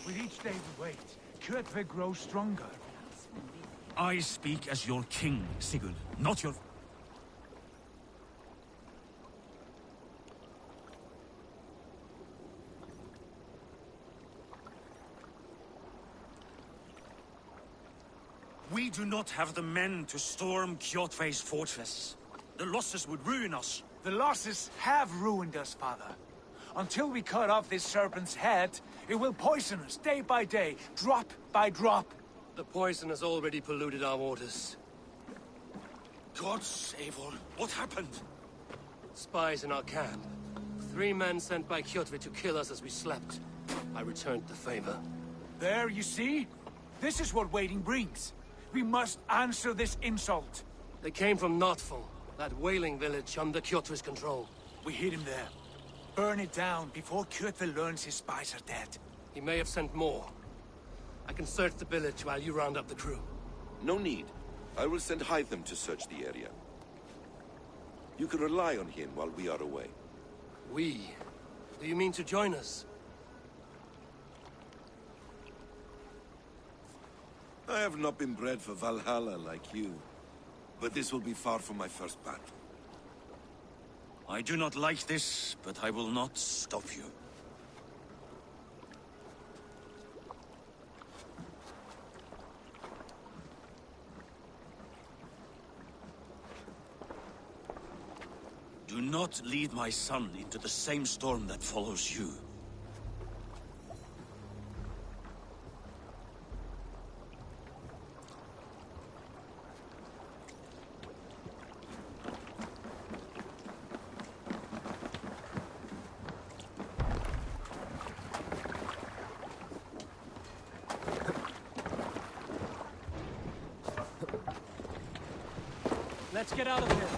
With each day we wait, Kjotve grows stronger. I speak as your king, Sigurd, not your... We do not have the men to storm Kjotve's fortress. The losses would ruin us. The losses have ruined us, father. Until we cut off this serpent's head, it will poison us day by day, drop by drop. The poison has already polluted our waters. God save all. What happened? Spies in our camp. 3 men sent by Kjotve to kill us as we slept. I returned the favor. There, you see? This is what waiting brings. We must answer this insult. They came from Notful, that whaling village under Kjotve's control. We hid him there. Burn it down before Kjotve learns his spies are dead. He may have sent more. I can search the village while you round up the crew. No need. I will send Hytham to search the area. You can rely on him while we are away. We? Do you mean to join us? I have not been bred for Valhalla like you, but this will be far from my first battle. I do not like this, but I will not stop you. Do not lead my son into the same storm that follows you. Let's get out of here.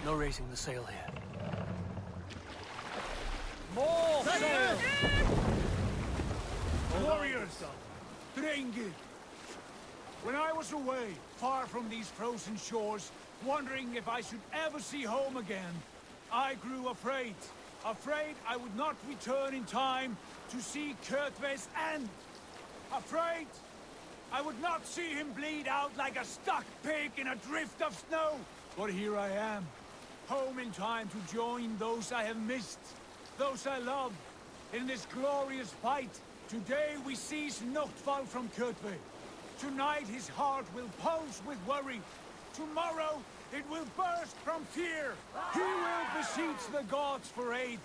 No raising the sail here. More sail! Warriors! Drengi! When I was away, far from these frozen shores, wondering if I should ever see home again, I grew afraid. Afraid I would not return in time to see Kjotve's end. Afraid I would not see him bleed out like a stuck pig in a drift of snow. But here I am, home in time to join those I have missed, those I love, in this glorious fight. Today we seize Notfall from Kjotve. Tonight his heart will pulse with worry. Tomorrow it will burst from fear. He will beseech the gods for aid,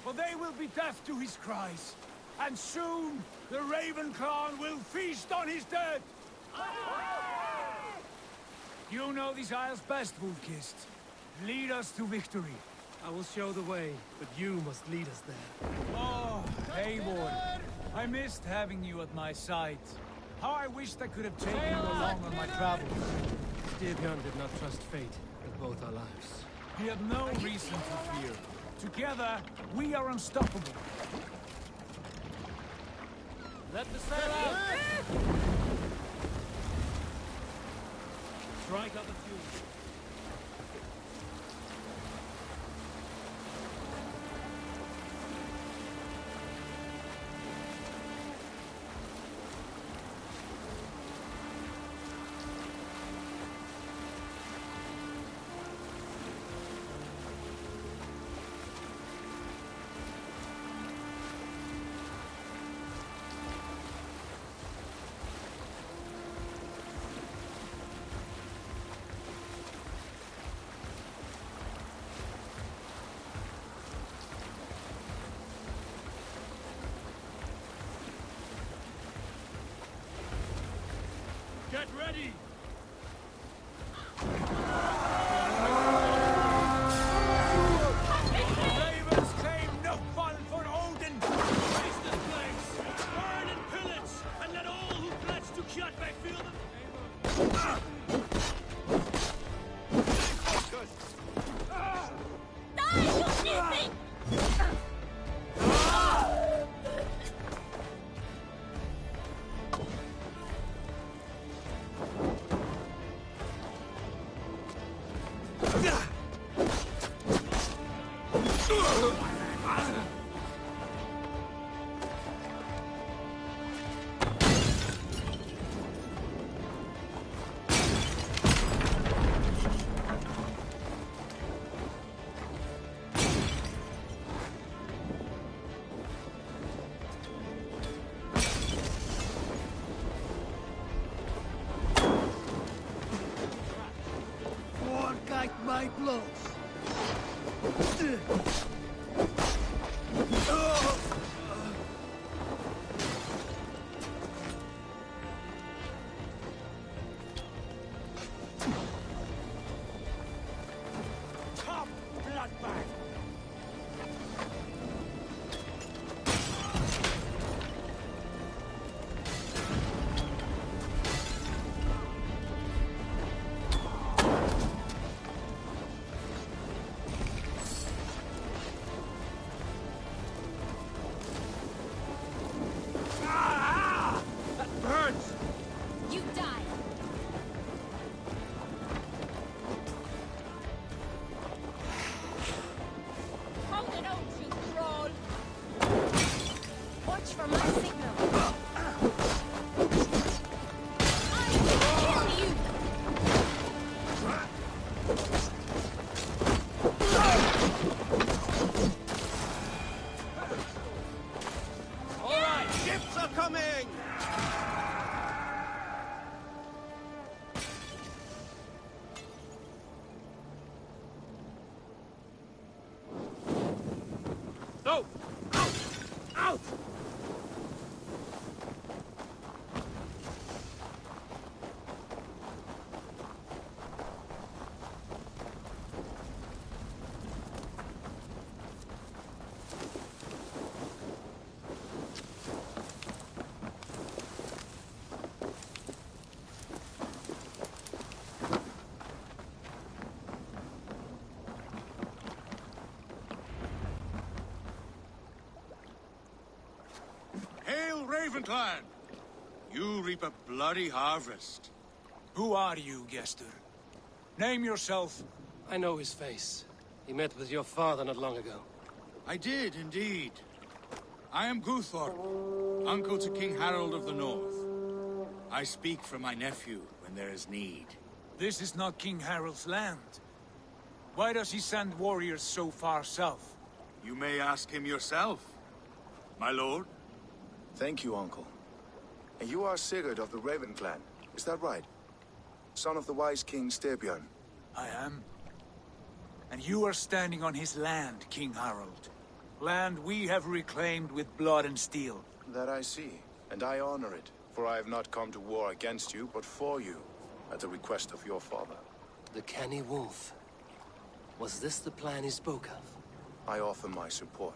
for they will be deaf to his cries. And soon the Raven clan will feast on his dead. You know these isles best, Wolfkist. Lead us to victory. I will show the way, but you must lead us there. Oh, Eivor. I missed having you at my side. How I wished I could have taken you along on my travels. Styrbjörn did not trust fate with both our lives. He had no reason to fear. Together, we are unstoppable. Let the sail out! Strike up the fuel. Get ready! Ravens claim no fun for Odin! Raise this place! Burn and pillage! And let all who pledge to Kjotve feel them! Go! Out! Out! Hail, Ravenclan! You reap a bloody harvest. Who are you, Gester? Name yourself. I know his face. He met with your father not long ago. I did, indeed. I am Guthorm, uncle to King Harold of the North. I speak for my nephew when there is need. This is not King Harold's land. Why does he send warriors so far south? You may ask him yourself, my lord. Thank you, uncle. And you are Sigurd of the Raven clan, is that right? Son of the wise King Styrbjörn. I am. And you are standing on his land, King Harold. Land we have reclaimed with blood and steel. That I see, and I honor it. For I have not come to war against you, but for you, at the request of your father. The canny wolf. Was this the plan he spoke of? I offer my support.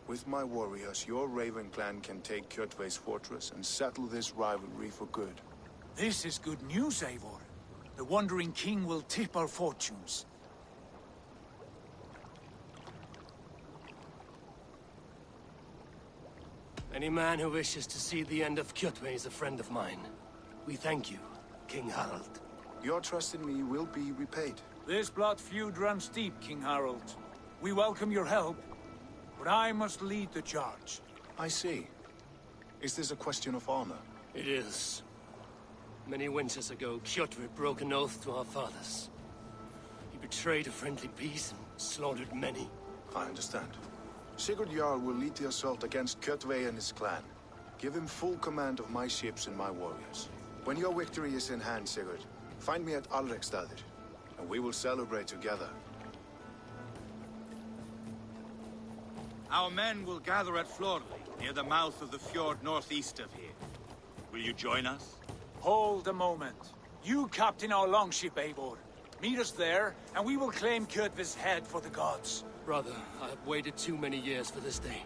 With my warriors, your Raven clan can take Kjotve's fortress and settle this rivalry for good. This is good news, Eivor. The Wandering King will tip our fortunes. Any man who wishes to see the end of Kjotve is a friend of mine. We thank you, King Harald. Your trust in me will be repaid. This blood feud runs deep, King Harold. We welcome your help, but I must lead the charge. I see. Is this a question of honor? It is. Many winters ago, Kjotve broke an oath to our fathers. He betrayed a friendly peace and slaughtered many. I understand. Sigurd Jarl will lead the assault against Kjotve and his clan. Give him full command of my ships and my warriors. When your victory is in hand, Sigurd, find me at Alrekstadir, and we will celebrate together. Our men will gather at Florley, near the mouth of the fjord northeast of here. Will you join us? Hold a moment. You captain our longship, Eivor. Meet us there, and we will claim Kjotve's head for the gods. Brother, I have waited too many years for this day.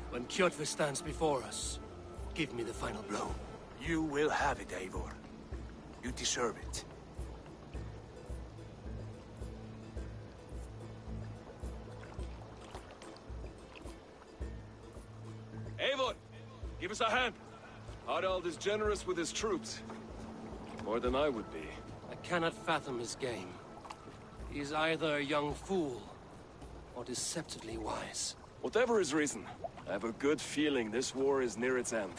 When Kjotve stands before us, give me the final blow. You will have it, Eivor. You deserve it. Eivor, give us a hand. Harald is generous with his troops. More than I would be. I cannot fathom his game. He's either a young fool or deceptively wise. Whatever his reason, I have a good feeling this war is near its end.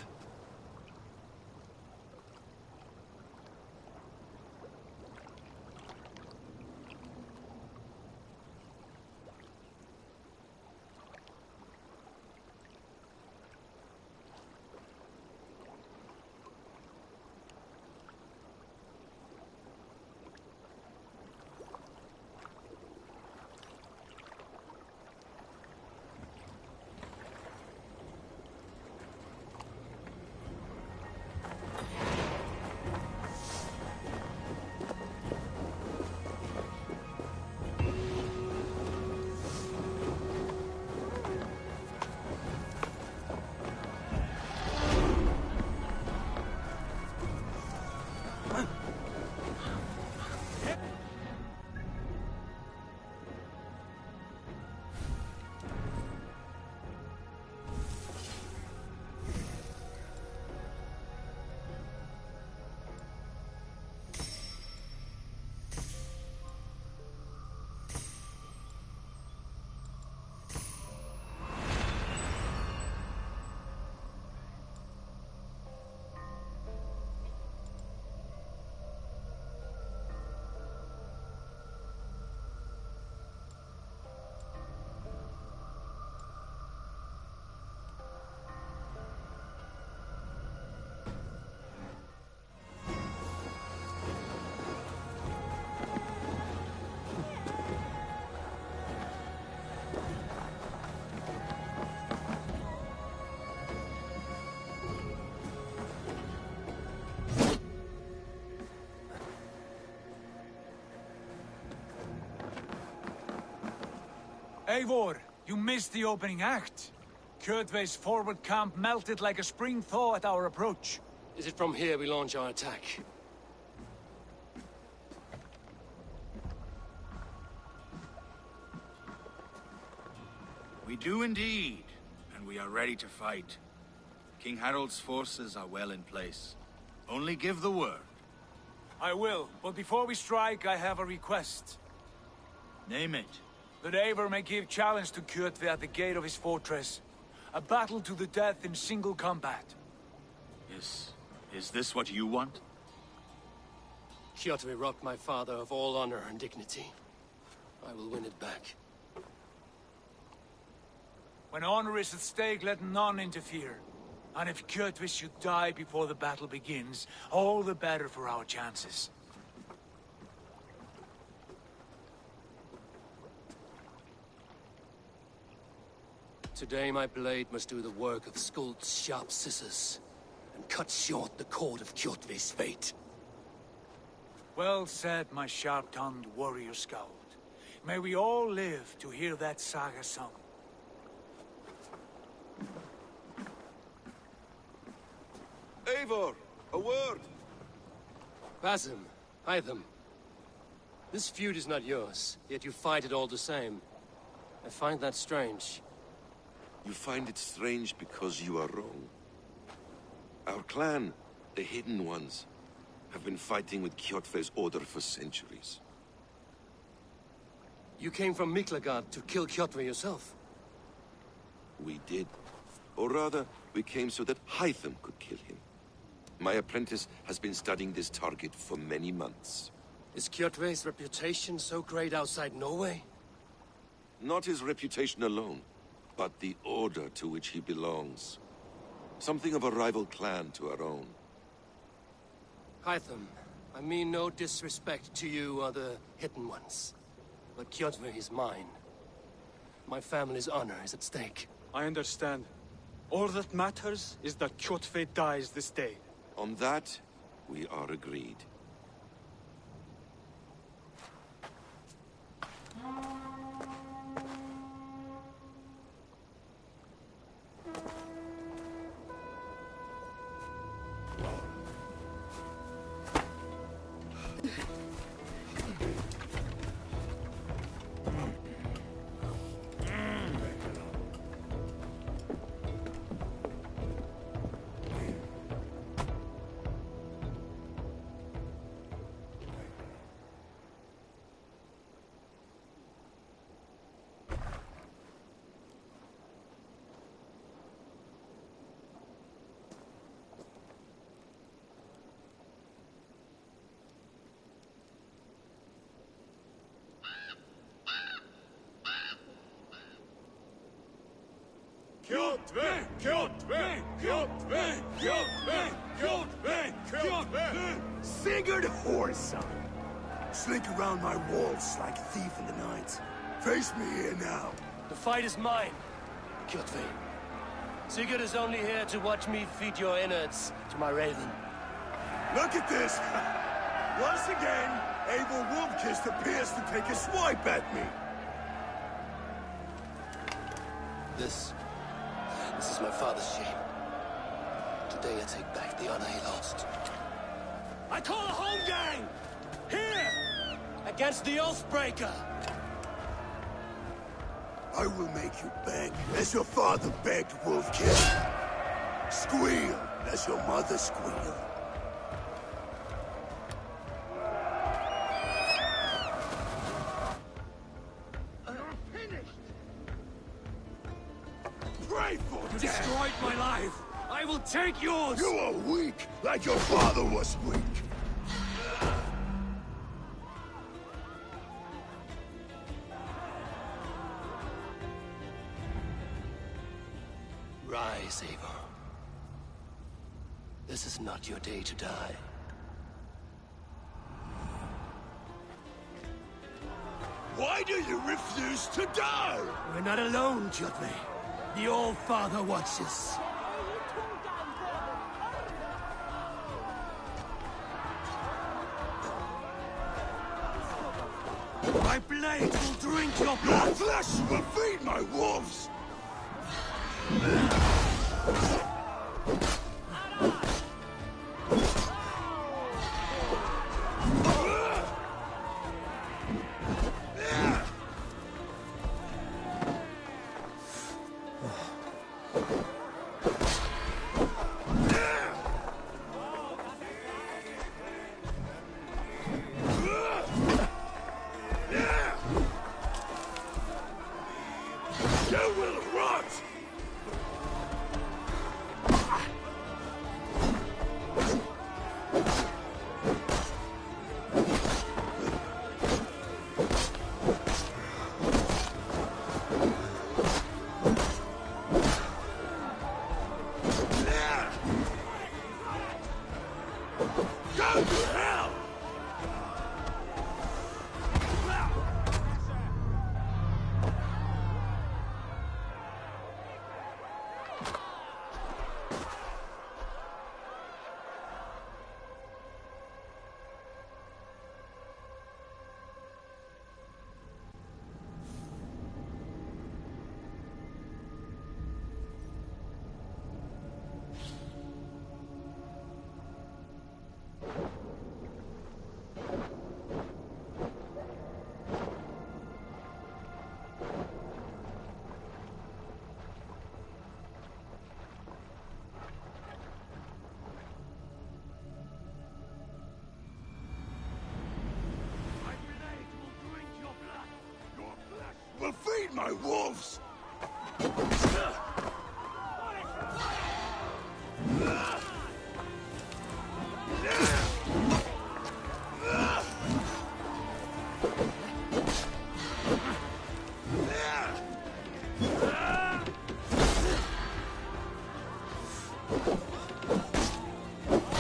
Eivor, you missed the opening act. Kjotve's forward camp melted like a spring thaw at our approach. Is it from here we launch our attack? We do indeed, and we are ready to fight. King Harold's forces are well in place. Only give the word. I will, but before we strike, I have a request. Name it. That Eivor may give challenge to Kjotve at the gate of his fortress. A battle to the death in single combat. Is this what you want? Kjotve robbed my father of all honor and dignity. I will win it back. When honor is at stake, let none interfere. And if Kjotve should die before the battle begins, all the better for our chances. Today my blade must do the work of Skuld's sharp scissors, and cut short the cord of Kjotve's fate. Well said, my sharp-tongued warrior scout. May we all live to hear that saga sung. Eivor, a word! Basim, Hytham. This feud is not yours, yet you fight it all the same. I find that strange. You find it strange because you are wrong. Our clan, the Hidden Ones, have been fighting with Kjotve's order for centuries. You came from Miklagard to kill Kjotve yourself? We did. Or rather, we came so that Hytham could kill him. My apprentice has been studying this target for many months. Is Kjotve's reputation so great outside Norway? Not his reputation alone, but the order to which he belongs. Something of a rival clan to our own. Hytham, I mean no disrespect to you or the Hidden Ones. But Kjotve is mine. My family's honor is at stake. I understand. All that matters is that Kjotve dies this day. On that, we are agreed. Kjotve! Kjotve! Kjotve! Kjotve! Kjotve! Kjotve! Sigurd Whoreson! Slink around my walls like a thief in the night. Face me here now. The fight is mine, Kjotve. Sigurd is only here to watch me feed your innards to my raven. Look at this! Once again, Eivor Wolfkist appears to take a swipe at me. This is my father's shame. Today I take back the honor he lost. I call a home gang! Here! Against the Oathbreaker! I will make you beg, as your father begged, Wolfkist. Squeal, as your mother squealed. Pray for You death! destroyed my life! I will take yours! You are weak, like your father was weak. Rise, Eivor. This is not your day to die. Why do you refuse to die? We're not alone, Kjotve. The All-Father watches. My blade! blade will drink your blood! Your flesh will feed my wolves! You will rot! Go to hell! Will feed my wolves!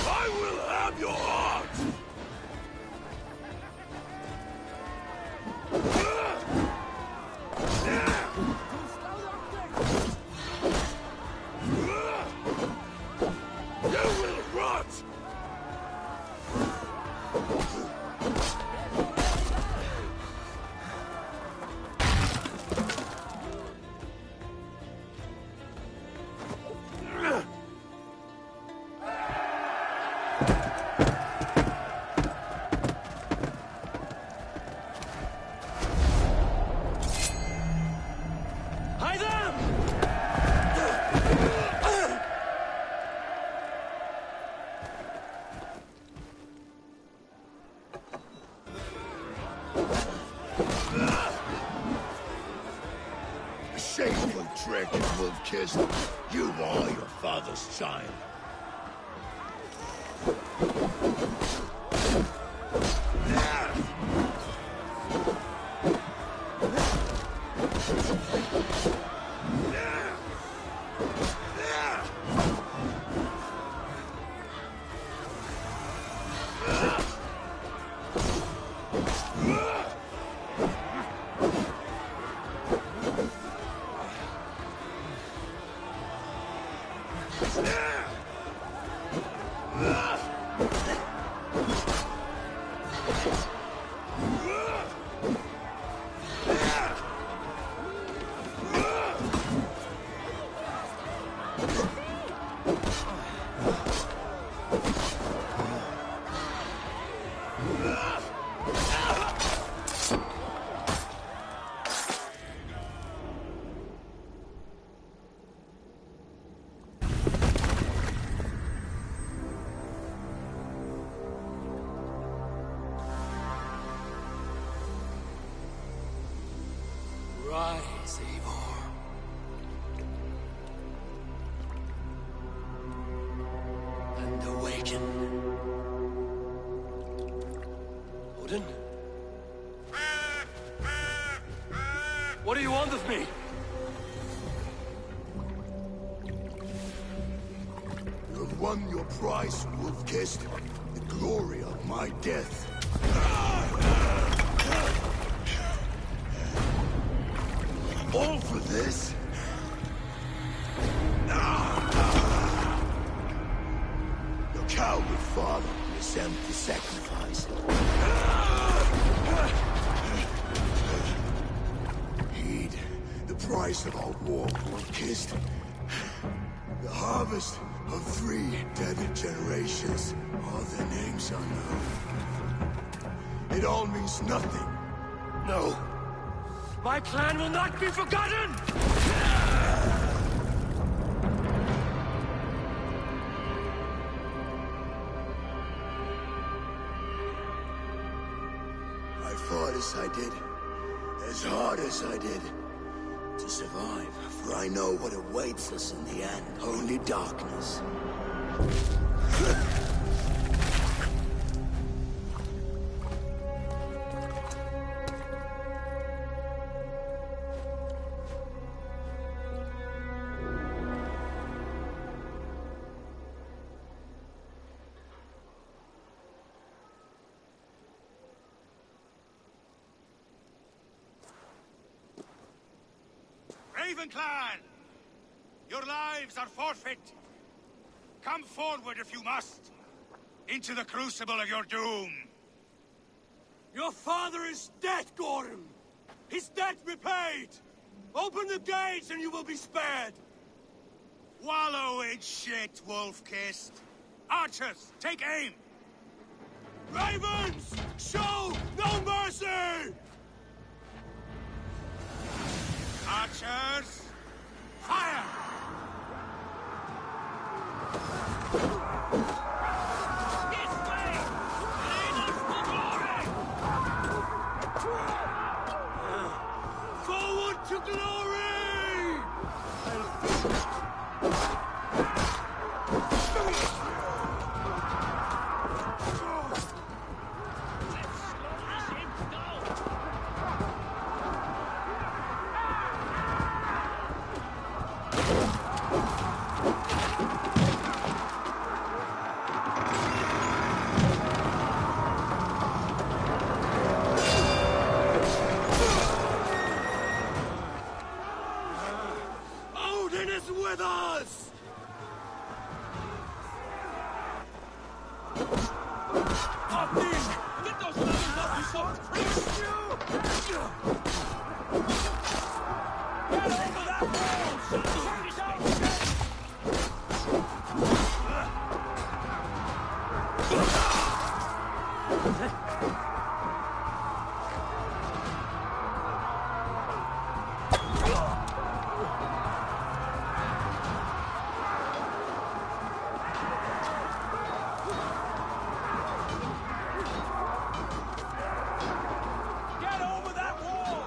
I will have your heart! You will rot! Hide them! Shameful trick, wolf-kissed. You are your father's child. Rise, Eivor. And awaken. Odin? What do you want of me? You have won your prize, wolf-kissed. The glory of my death. All for this? Your coward father resent the sacrifice. price of all war kissed. The harvest of 3 dead generations. All their names unknown. It all means nothing. No. My clan will not be forgotten! I fought as I did. As hard as I did. To survive, for I know what awaits us in the end. Only darkness. Raven Clan! Your lives are forfeit. Come forward if you must. Into the crucible of your doom. Your father is dead, Gordon! His debt repaid! Open the gates and you will be spared! Wallow in shit, wolf-kissed. Archers, take aim! Ravens! Show no mercy! Archers, fire! This way! Lead us to glory! Forward to glory! Odin is with us! Odin! Get those numbers up, you soft priest! Get over that wall, son! Turn this out! Get over that wall!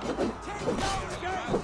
Take down the gate!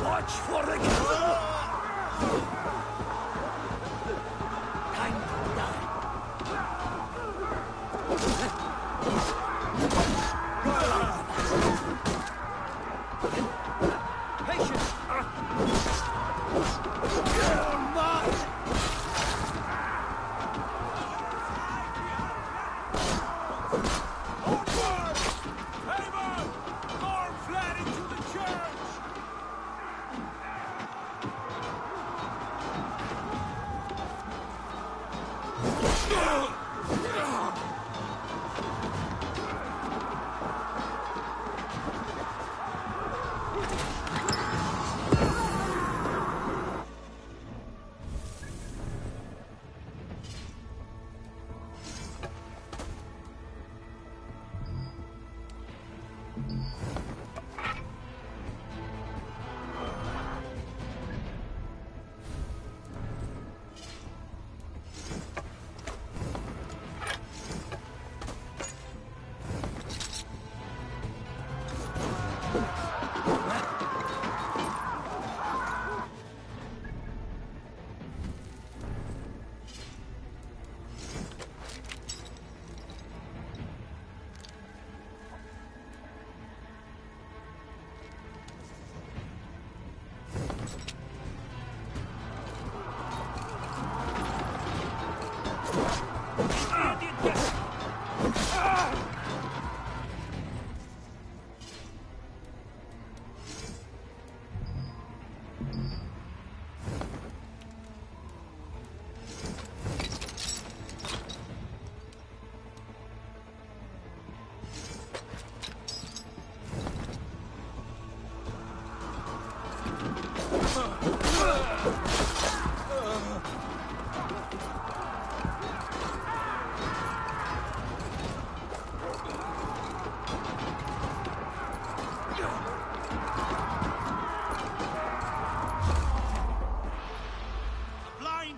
Watch for the castle! Time to die. Patience! You're mine!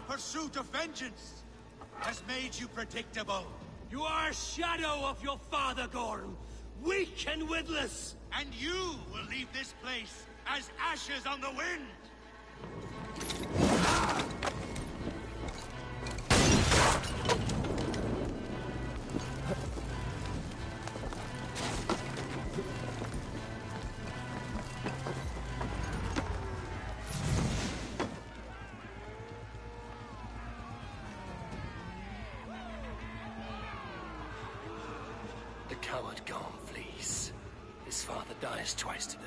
Pursuit of vengeance has made you predictable. You are a shadow of your father, Gorm. Weak and witless. And you will leave this place as ashes on the wind. The coward Gorm flees. His father dies twice today.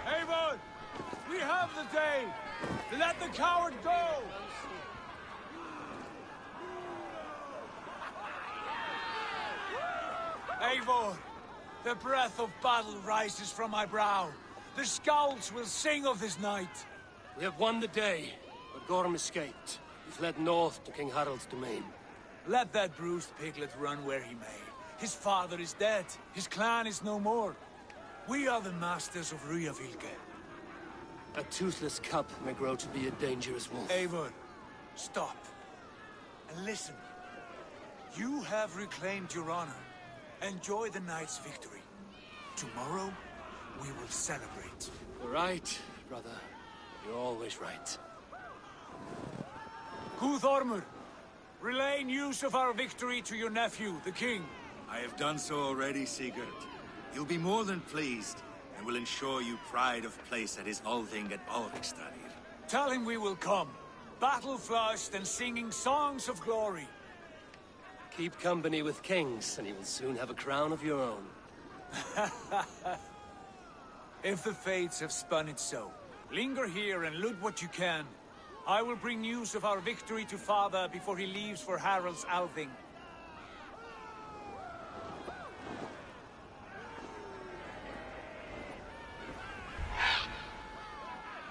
Avon! We have the day! Let the coward go! Eivor, the breath of battle rises from my brow. The scouts will sing of this night. We have won the day, but Gorm escaped. He fled north to King Harald's domain. Let that bruised piglet run where he may. His father is dead. His clan is no more. We are the masters of Ryjavík. A toothless cub may grow to be a dangerous wolf. Eivor, stop. And listen. You have reclaimed your honor. Enjoy the night's victory. Tomorrow, we will celebrate. You're right, brother. You're always right. Guthormur, relay news of our victory to your nephew, the king. I have done so already, Sigurd. He'll be more than pleased, and will ensure you pride of place at his Althing at Alrikstadir. Tell him we will come, battle-flushed and singing songs of glory. Keep company with kings, and you will soon have a crown of your own. If the fates have spun it so, linger here and loot what you can. I will bring news of our victory to father before he leaves for Harald's Althing.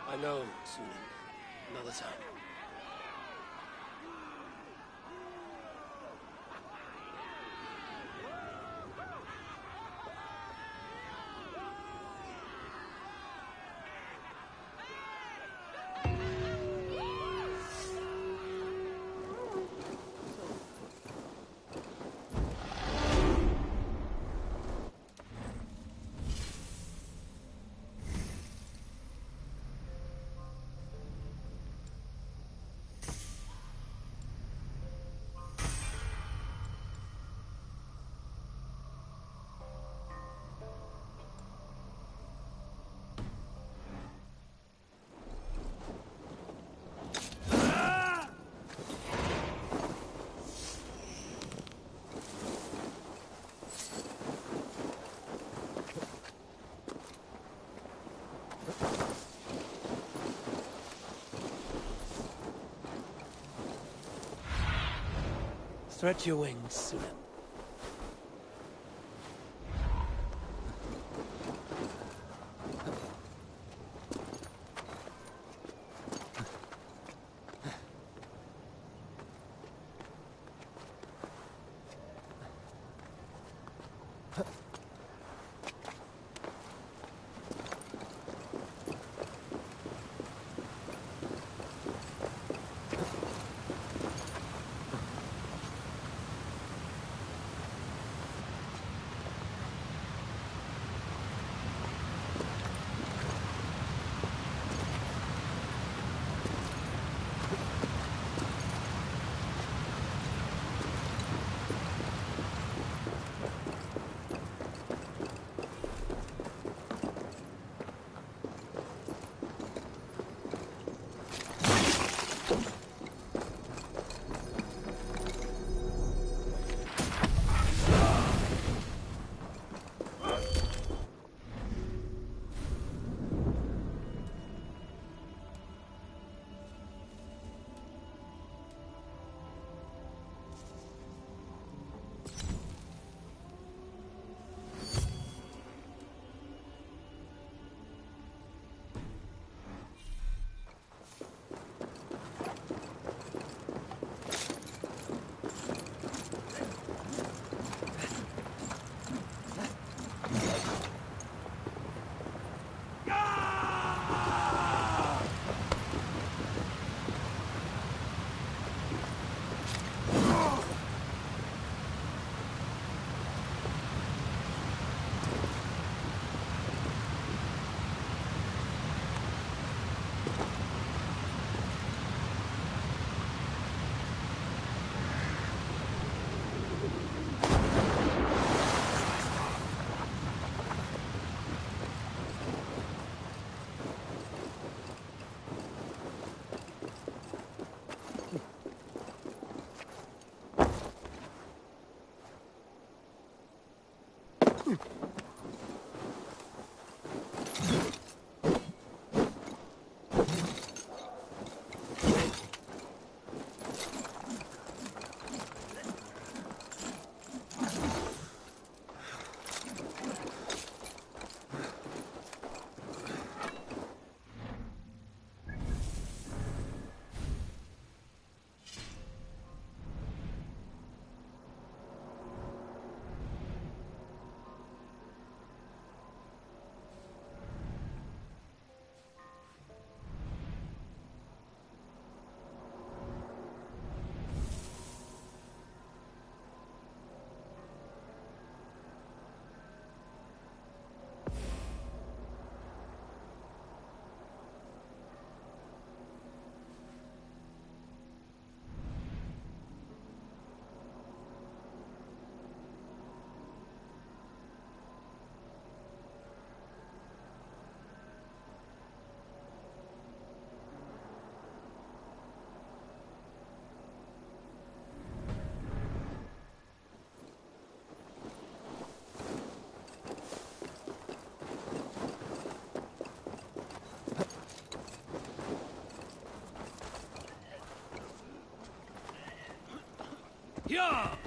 I know, Sunan. Another time. Stretch your wings, Sunan. Yeah!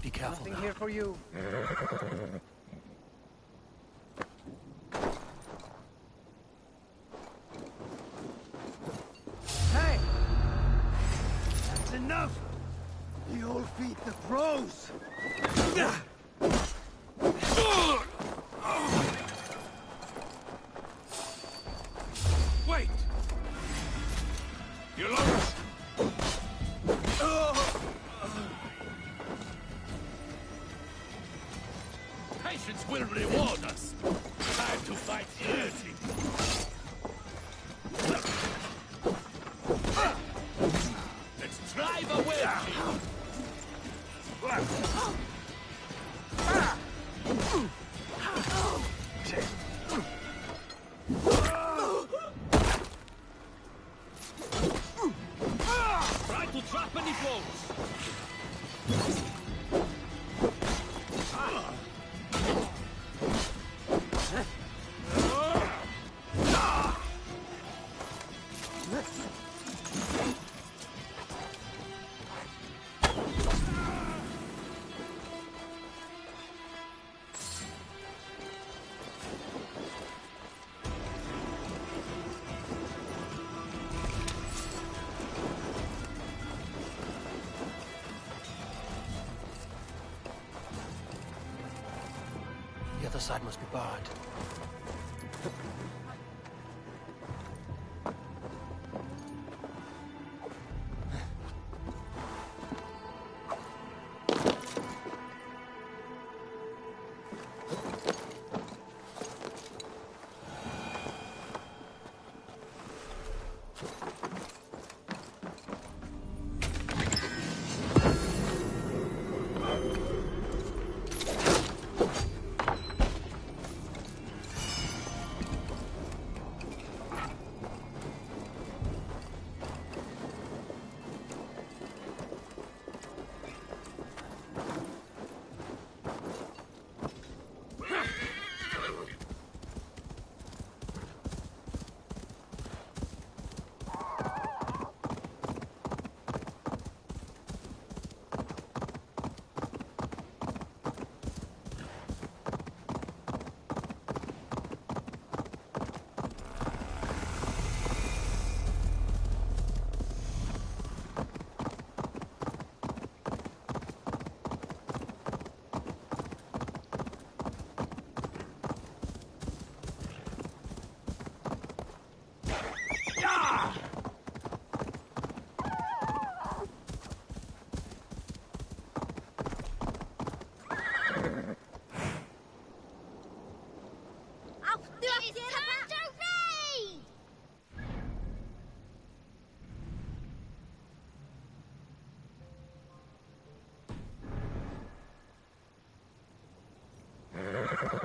Be careful. Nothing here for you. Hey! That's enough! You'll beat the pros! Wait! You lost! Patience will reward us. Time to fight dirty. Let's drive away. Try to trap any blows. The other side must be barred.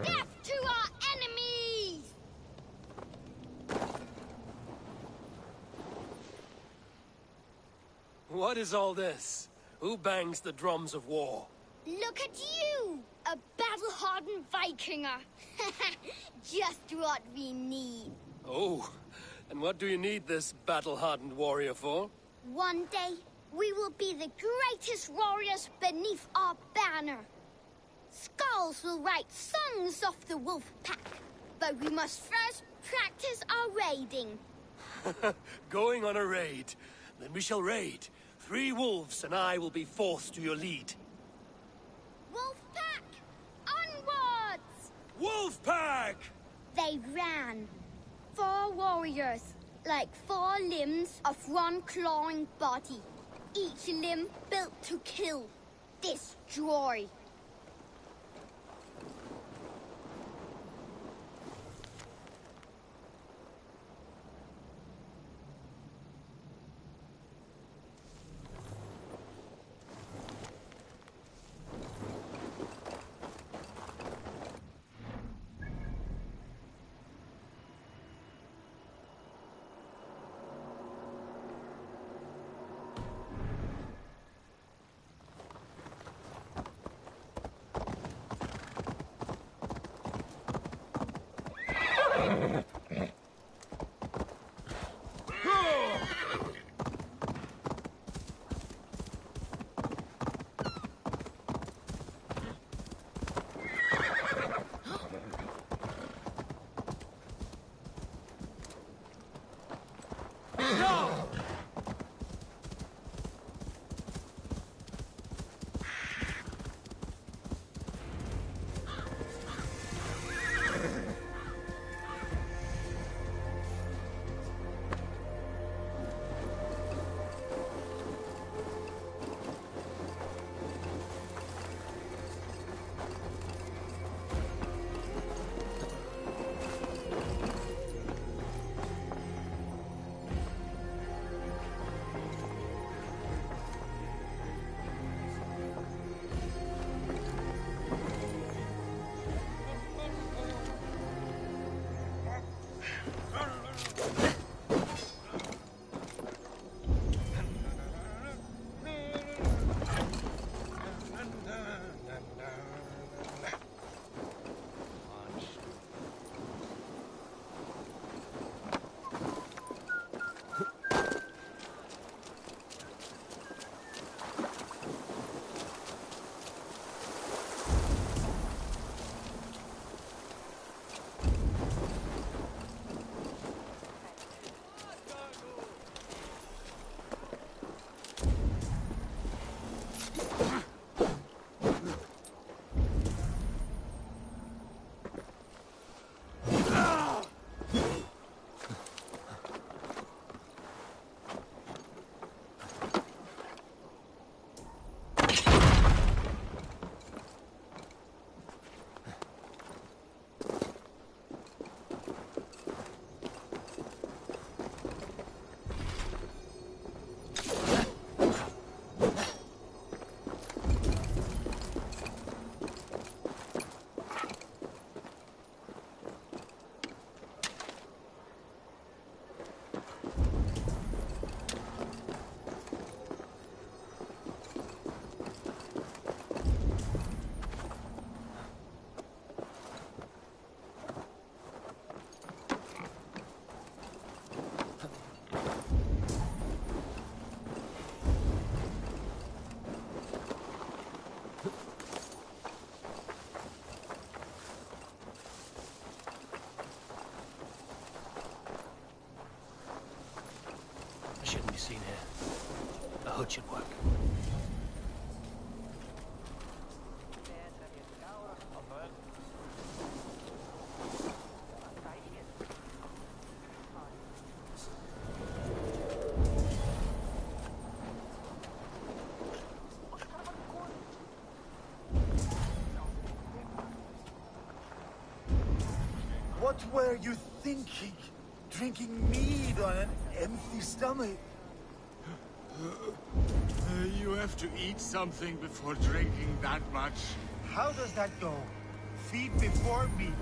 Death to our enemies! What is all this? Who bangs the drums of war? Look at you! A battle-hardened Vikinger! Just what we need. Oh, and what do you need this battle-hardened warrior for? One day, we will be the greatest warriors beneath our banner. Skulls will write songs of the wolf pack, but we must first practice our raiding. Going on a raid. Then we shall raid. 3 wolves and I will be forced to your lead. Wolf pack! Onwards! Wolf pack! They ran. 4 warriors, like 4 limbs of one clawing body. Each limb built to kill, destroy. seen here. A hood should work. What were you thinking? Drinking mead on an empty stomach? You have to eat something before drinking that much. How does that go? Feed before meat.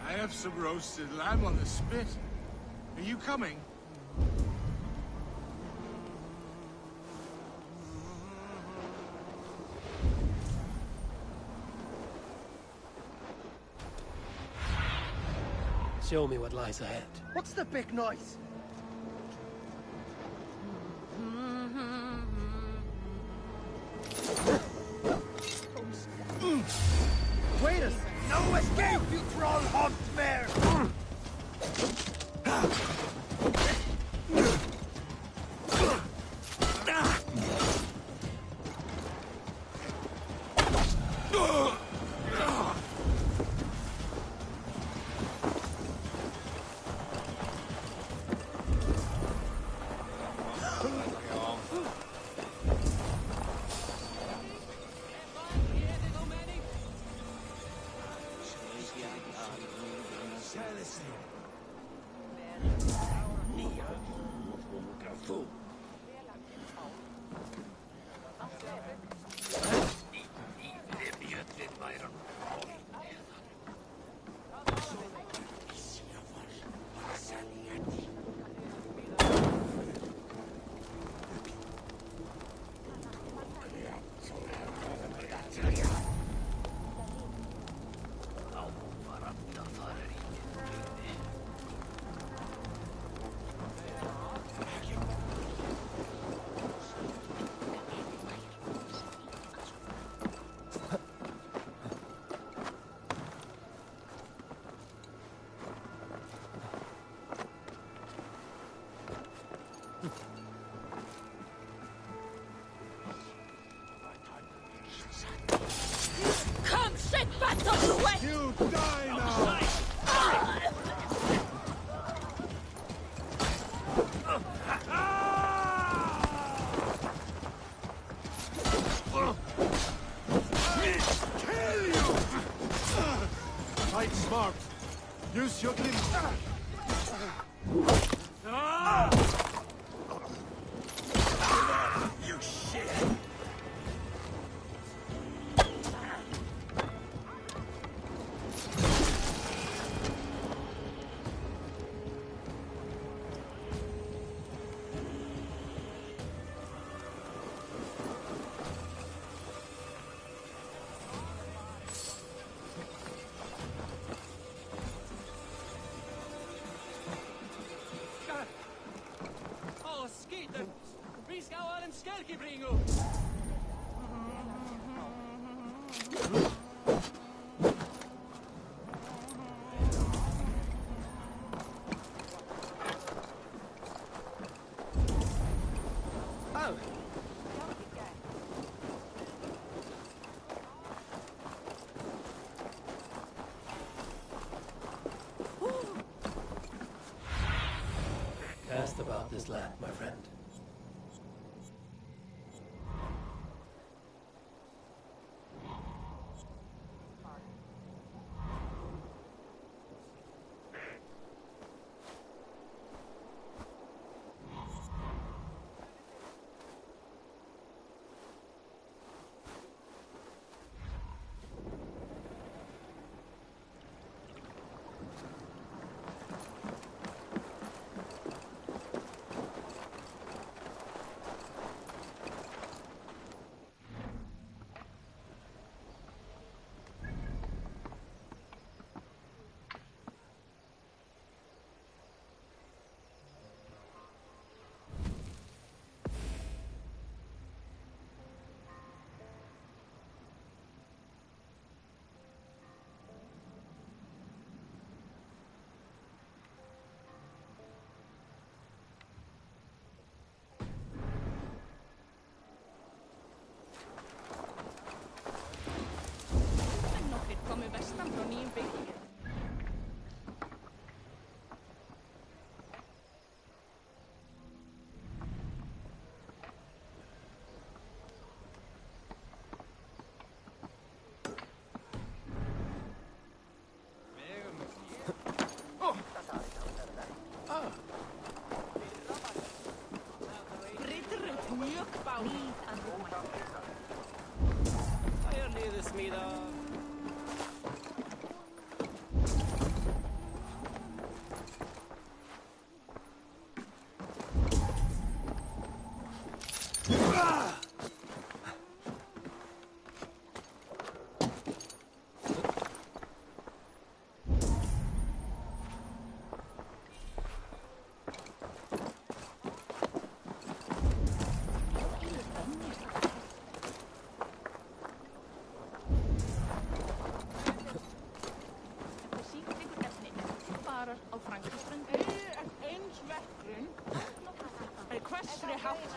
I have some roasted lamb on the spit. Are you coming? Show me what lies ahead. What's the big noise? Wait a second! No escape, you troll humped mare! Come, sit back on the way! You die now! Kill you! Fight smart. Use your limbs. You shit! Åh, skiten! Vi skal ha en skelkebringo! Cast about this land, my friend.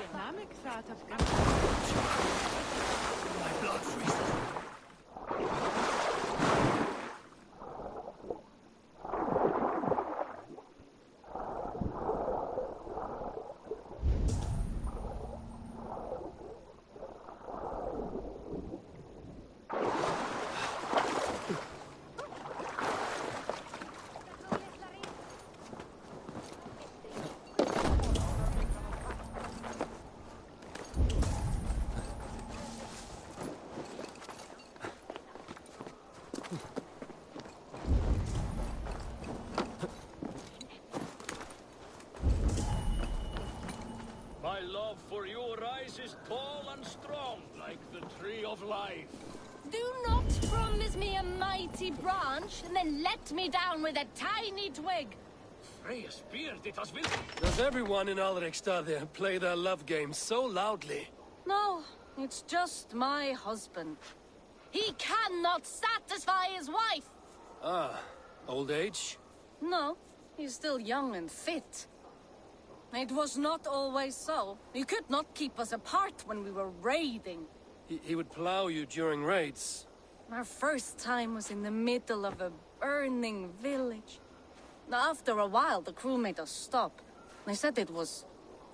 My blood freezes. My love for you rises tall and strong, like the tree of life. Do not promise me a mighty branch, and then let me down with a tiny twig. Freya's beard, it has been... Does everyone in Alrekstad there play their love game so loudly? No, it's just my husband. He cannot satisfy his wife. Ah, old age? No, he's still young and fit. It was not always so. You could not keep us apart when we were raiding. He would plow you during raids. Our first time was in the middle of a burning village. After a while, the crew made us stop. They said it was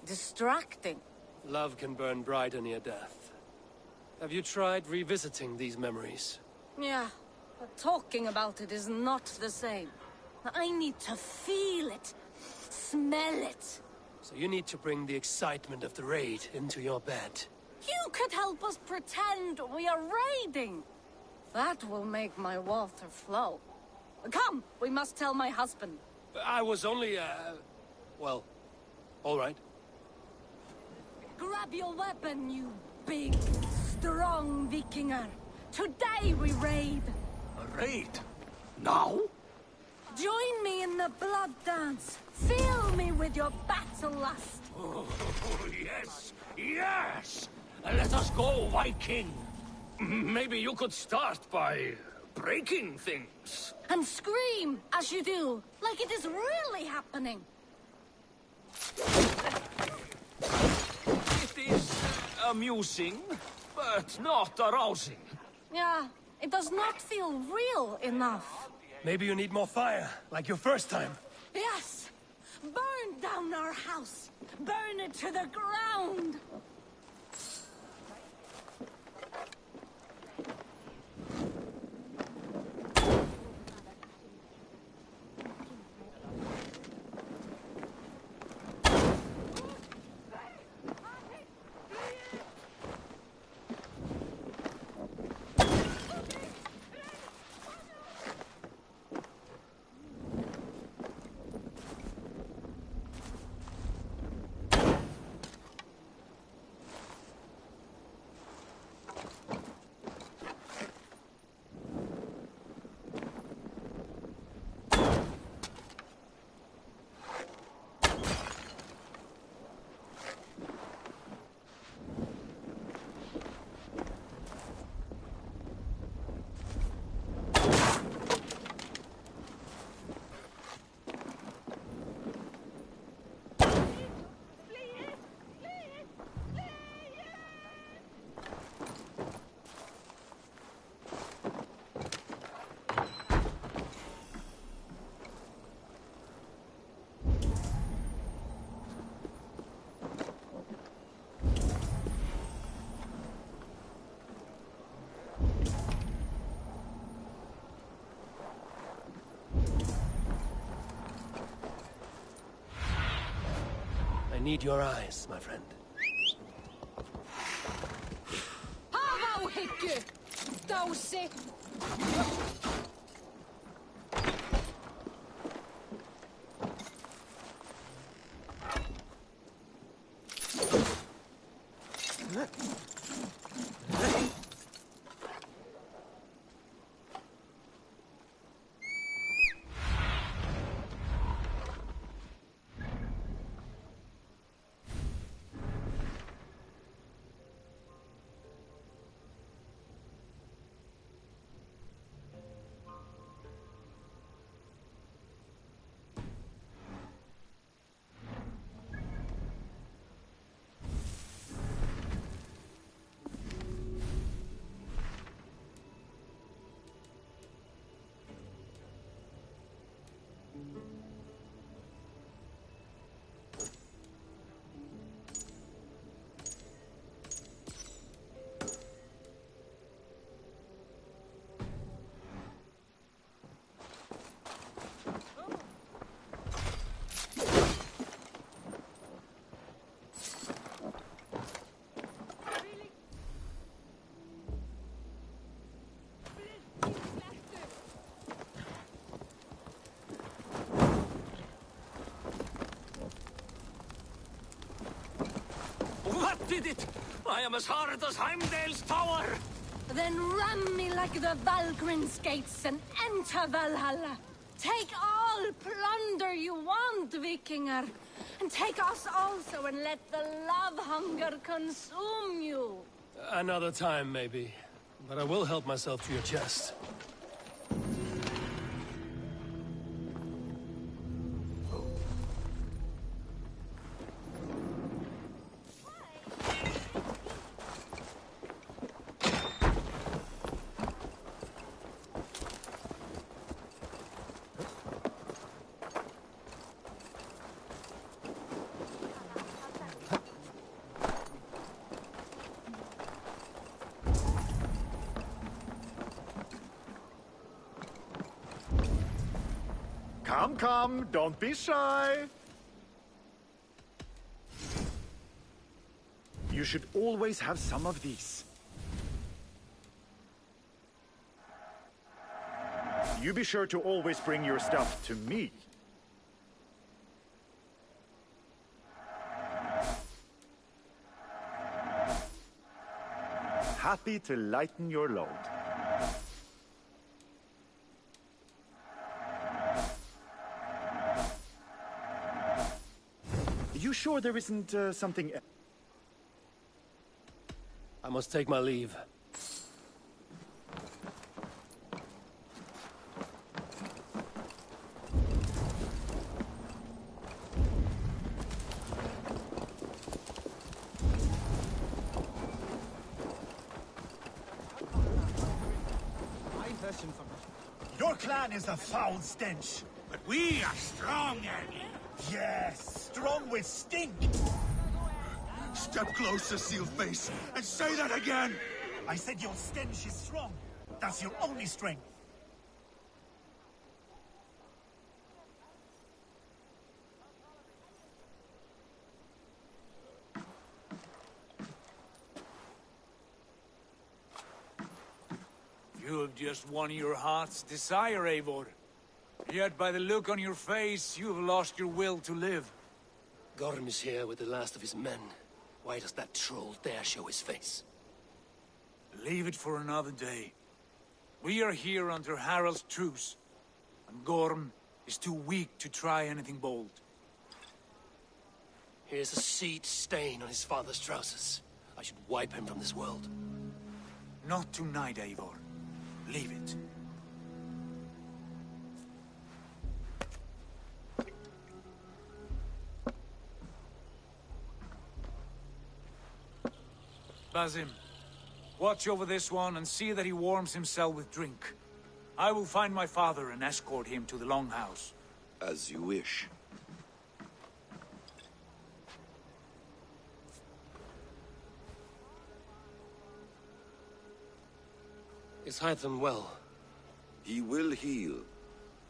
distracting. Love can burn brighter near death. Have you tried revisiting these memories? Yeah, but talking about it is not the same. I need to feel it, smell it. So you need to bring the excitement of the raid into your bed. You could help us pretend we are raiding. That will make my water flow. Come, we must tell my husband. I was only, well, all right. Grab your weapon, you big, strong Vikinger. Today we raid. A raid? Now? Join me in the blood dance. Fill me with your battle lust. Oh, yes, yes! Let us go, Viking. Maybe you could start by breaking things. And scream as you do, like it is really happening. It is amusing, but not arousing. Yeah, it does not feel real enough. Maybe you need more fire, like your first time. Yes! Burn down our house! Burn it to the ground! I need your eyes, my friend. How hickey! Dosey! did it! I am as hard as Heimdall's tower! Then ram me like the Valgryn's gates and enter Valhalla. Take all plunder you want, Vikinger. And take us also and let the love hunger consume you. Another time, maybe. But I will help myself to your chest. Come, don't be shy. You should always have some of these. You be sure to always bring your stuff to me. Happy to lighten your load. You sure there isn't something... I must take my leave. Your clan is a foul stench. But we are strong, Annie. Yes, strong with stink. Step closer, Sealface, and say that again! I said your stench is strong. That's your only strength. You have just won your heart's desire, Eivor. Yet by the look on your face, you have lost your will to live. Gorm is here with the last of his men. Why does that troll dare show his face? Leave it for another day. We are here under Harald's truce, and Gorm is too weak to try anything bold. Here's a seed stain on his father's trousers. I should wipe him from this world. Not tonight, Eivor. Leave it. Basim, watch over this one and see that he warms himself with drink. I will find my father and escort him to the Longhouse. As you wish. Is Hytham well? He will heal,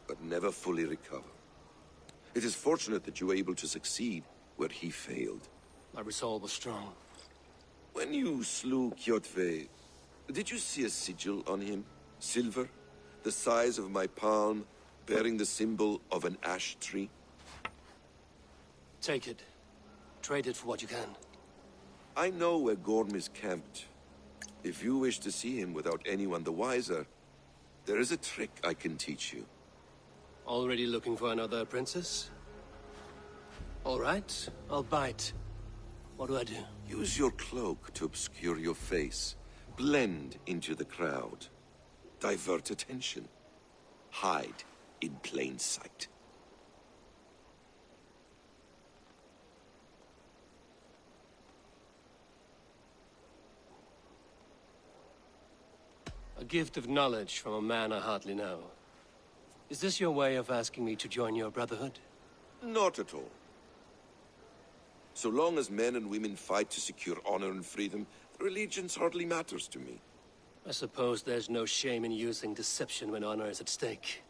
but never fully recover. It is fortunate that you were able to succeed where he failed. My resolve was strong. When you slew Kjotve, did you see a sigil on him? Silver? The size of my palm, bearing the symbol of an ash tree? Take it. Trade it for what you can. I know where Gorm is camped. If you wish to see him without anyone the wiser, there is a trick I can teach you. Already looking for another princess? All right, I'll bite. What do I do? Use your cloak to obscure your face. Blend into the crowd. Divert attention. Hide in plain sight. A gift of knowledge from a man I hardly know. Is this your way of asking me to join your brotherhood? Not at all. So long as men and women fight to secure honor and freedom, their allegiance hardly matters to me. I suppose there's no shame in using deception when honor is at stake.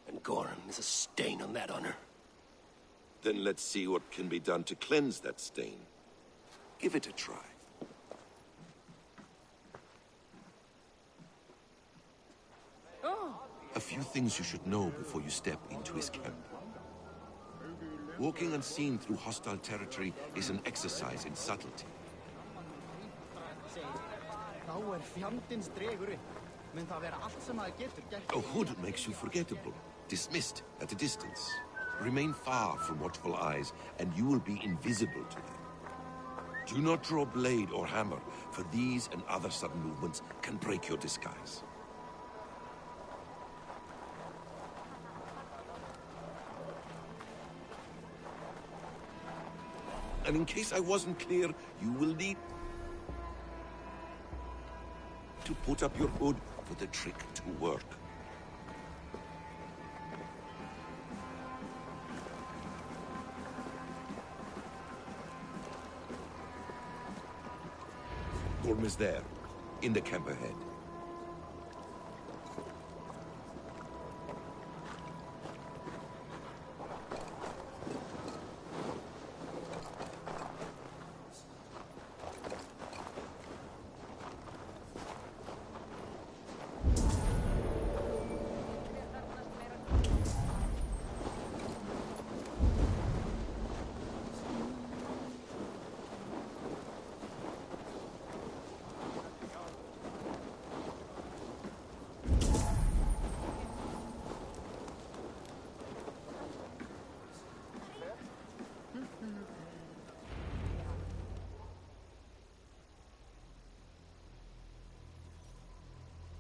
And Gorm is a stain on that honor. Then let's see what can be done to cleanse that stain. Give it a try. A few things you should know before you step into his camp. Walking unseen through hostile territory is an exercise in subtlety. fjandins dregur upp. Mun það vera allt sem maður getur gert. A hood makes you forgettable, dismissed at a distance. Remain far from watchful eyes, and you will be invisible to them. Do not draw blade or hammer, for these and other sudden movements can break your disguise. And in case I wasn't clear, you will need to put up your hood for the trick to work. Gorm is there, in the camp ahead.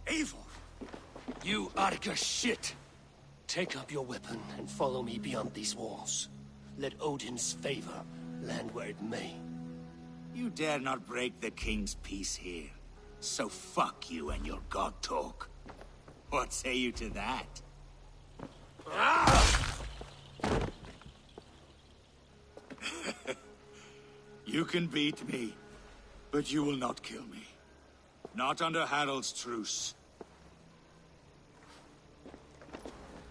Eivor! You Arga shit! Take up your weapon and follow me beyond these walls. Let Odin's favor land where it may. You dare not break the king's peace here. So fuck you and your god talk. What say you to that? You can beat me, but you will not kill me. Not under Harald's truce.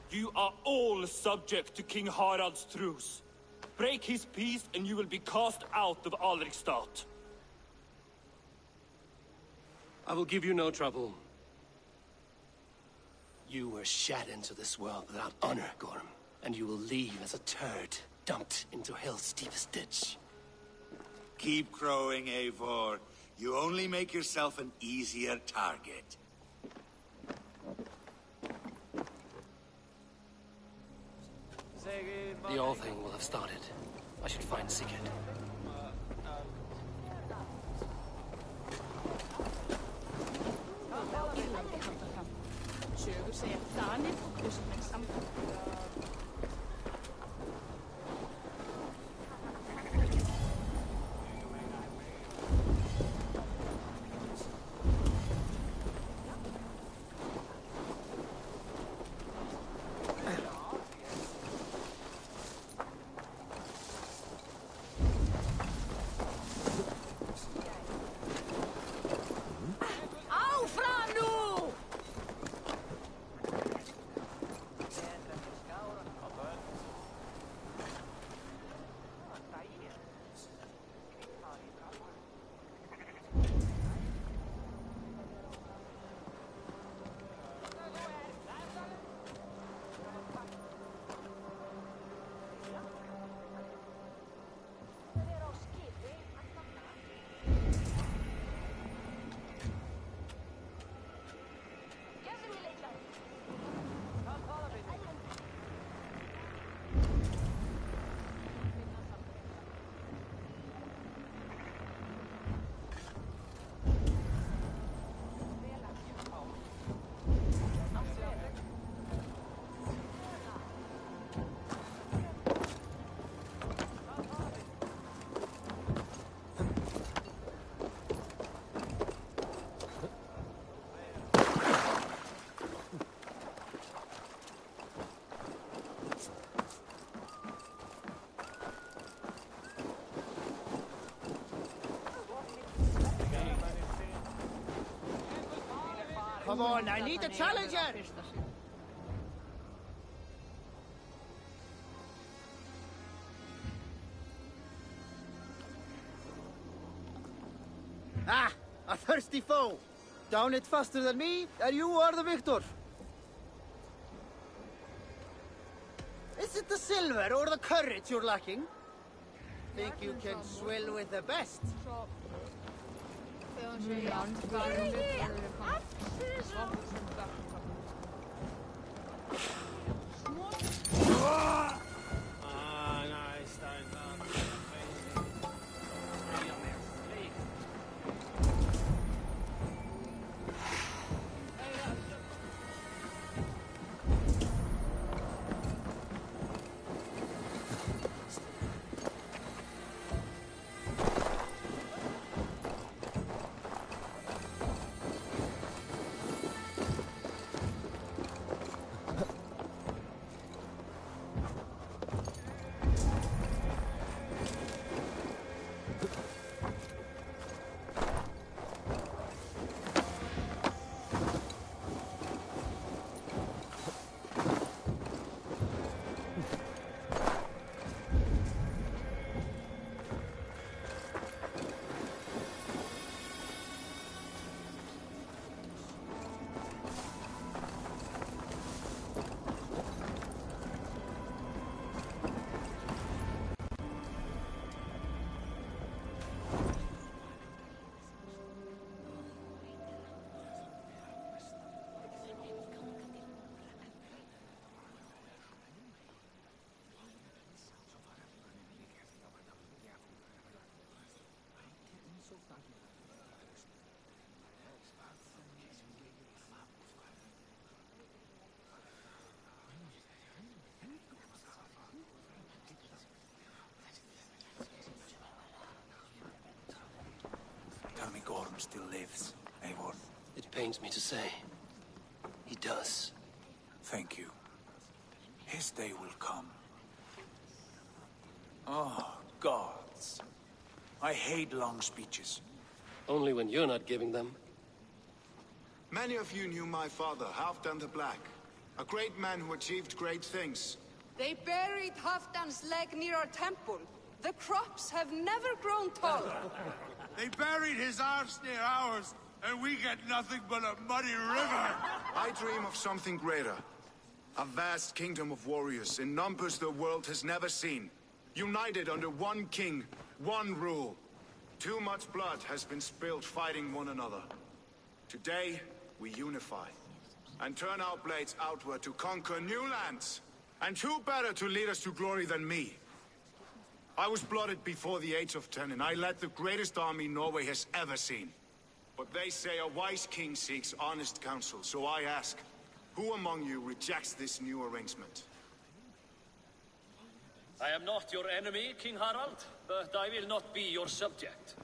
You are all subject to King Harald's truce. Break his peace and you will be cast out of Alrikstad. I will give you no trouble. You were shat into this world without honor, Gorm, and you will leave as a turd, dumped into hell's deepest ditch. Keep crowing, Eivor. You only make yourself an easier target. The All Thing will have started. I should find Sigurd. Come on, I need a challenger! Ah, a thirsty foe! Down it faster than me, and you are the victor! Is it the silver or the courage you're lacking? Think you can swill with the best? Tell me Gorm still lives, Eivor. It pains me to say. He does. Thank you. His day will come. Oh, gods. I hate long speeches. Only when you're not giving them. Many of you knew my father, Halfdan the Black. A great man who achieved great things. They buried Halfdan's leg near our temple. The crops have never grown tall. They buried his arse near ours, and we get nothing but a muddy river. I dream of something greater. A vast kingdom of warriors in numbers the world has never seen. United under one king, one rule. Too much blood has been spilled fighting one another. Today, we unify. And turn our blades outward to conquer new lands. And who better to lead us to glory than me? I was blooded before the age of 10, and I led the greatest army Norway has ever seen. But they say a wise king seeks honest counsel, so I ask, who among you rejects this new arrangement? I am not your enemy, King Harald, but I will not be your subject.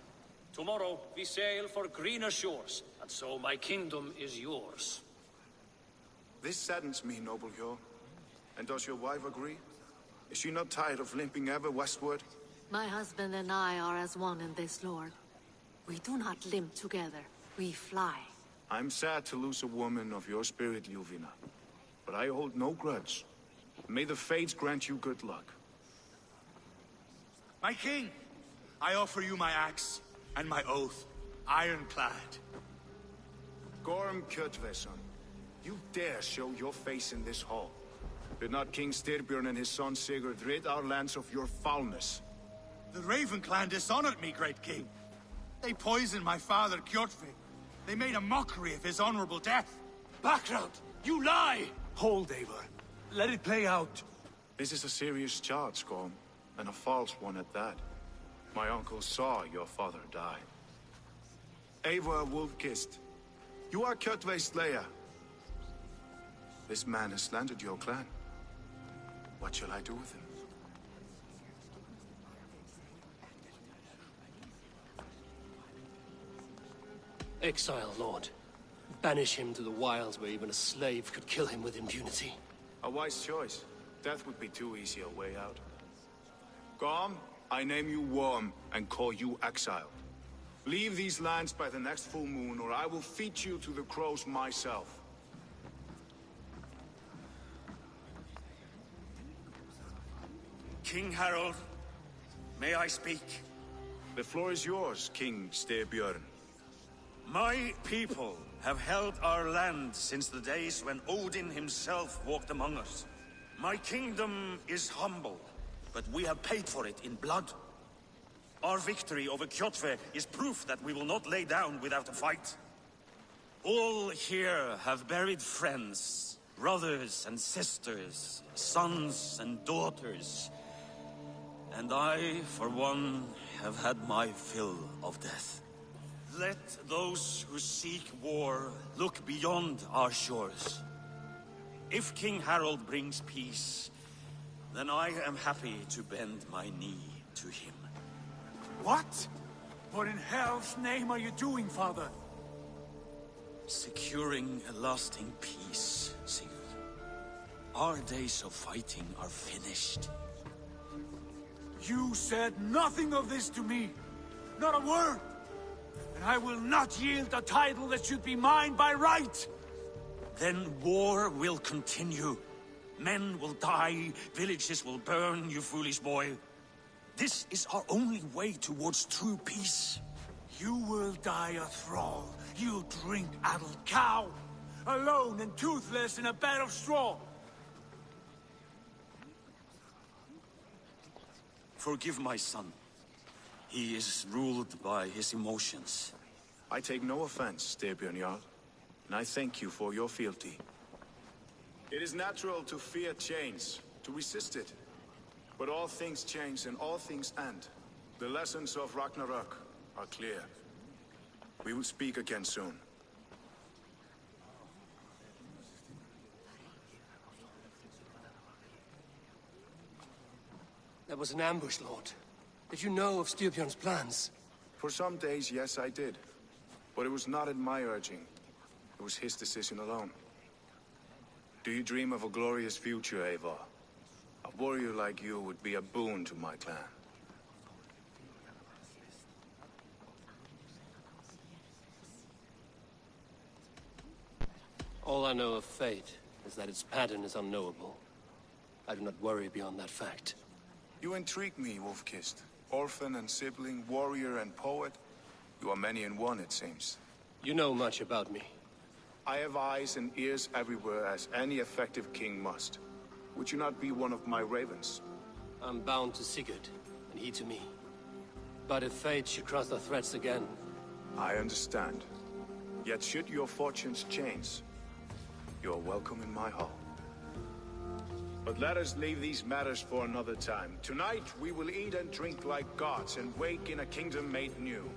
Tomorrow we sail for greener shores, and so my kingdom is yours. This saddens me, noble Hjor. And does your wife agree? Is she not tired of limping ever westward? My husband and I are as one in this, Lord. We do not limp together. We fly. I'm sad to lose a woman of your spirit, Ljuvina. But I hold no grudge. May the fates grant you good luck. My king, I offer you my axe and my oath, ironclad. Gorm Kjotveson, you dare show your face in this hall. Did not King Styrbjörn and his son Sigurd rid our lands of your foulness? The Raven clan dishonored me, great king. They poisoned my father, Kjotve. They made a mockery of his honorable death. Background! You lie! Hold, Eivor. Let it play out. This is a serious charge, Gorm, and a false one at that. My uncle saw your father die. Eivor Wolf-Kissed, you are Kjotve's slayer. This man has slandered your clan. What shall I do with him? Exile, Lord. Banish him to the wilds where even a slave could kill him with impunity. A wise choice. Death would be too easy a way out. Gorm, I name you Worm and call you exiled. Leave these lands by the next full moon, or I will feed you to the crows myself. King Harald, may I speak? The floor is yours, King Styrbjörn. My people have held our land since the days when Odin himself walked among us. My kingdom is humble, but we have paid for it in blood. Our victory over Kjotve is proof that we will not lay down without a fight. All here have buried friends, brothers and sisters, sons and daughters. And I, for one, have had my fill of death. Let those who seek war look beyond our shores. If King Harald brings peace, then I am happy to bend my knee to him. What? What in hell's name are you doing, father? Securing a lasting peace, Sigurd. Our days of fighting are finished. You said nothing of this to me. Not a word. And I will not yield a title that should be mine by right. Then war will continue. Men will die, villages will burn, you foolish boy. This is our only way towards true peace. You will die a thrall. You'll drink addled cow. Alone and toothless in a bed of straw. Forgive my son. He is ruled by his emotions. I take no offense, Styrbjörn Jarl, and I thank you for your fealty. It is natural to fear change, to resist it. But all things change and all things end. The lessons of Ragnarok are clear. We will speak again soon. That was an ambush, Lord. Did you know of Styrbjörn's plans? For some days, yes, I did. But it was not at my urging. It was his decision alone. Do you dream of a glorious future, Eivor? A warrior like you would be a boon to my clan. All I know of fate is that its pattern is unknowable. I do not worry beyond that fact. You intrigue me, Wolf-Kissed. Orphan and sibling, warrior and poet. You are many in one, it seems. You know much about me. I have eyes and ears everywhere, as any effective king must. Would you not be one of my ravens? I'm bound to Sigurd, and he to me. But if fate should cross our threads again... I understand. Yet should your fortunes change, you are welcome in my hall. But let us leave these matters for another time. Tonight, we will eat and drink like gods and wake in a kingdom made new.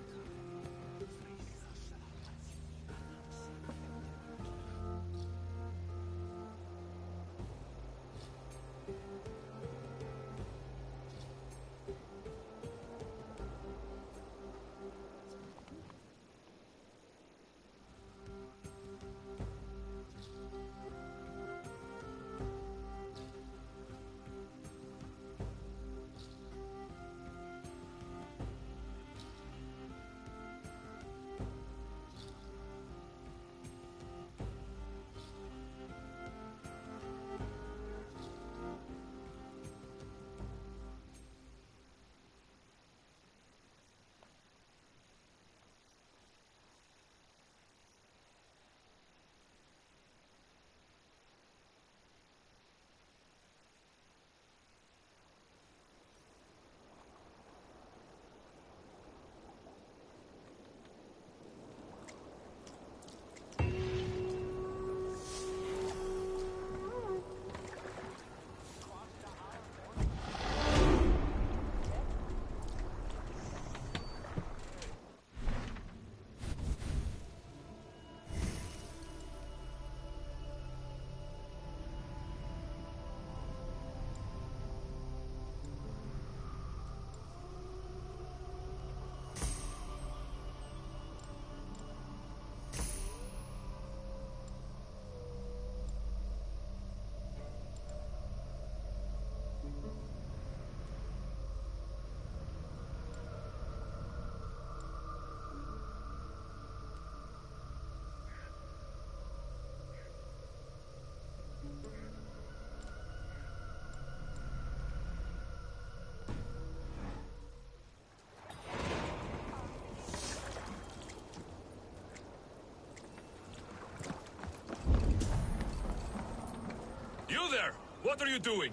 You there! What are you doing?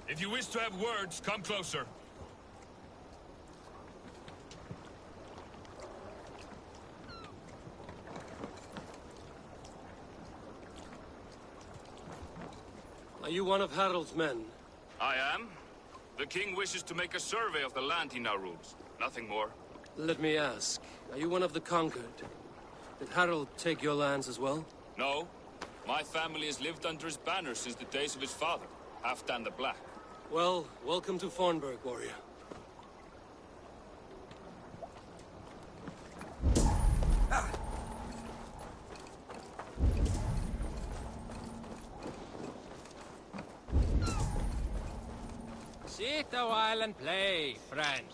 If you wish to have words, come closer. you one of Harald's men? I am. The king wishes to make a survey of the land he now rules. Nothing more. Let me ask, are you one of the conquered? Did Harald take your lands as well? No. My family has lived under his banner since the days of his father, Halfdan the Black. Well, welcome to Fornburg, warrior. Sit a while and play, friend.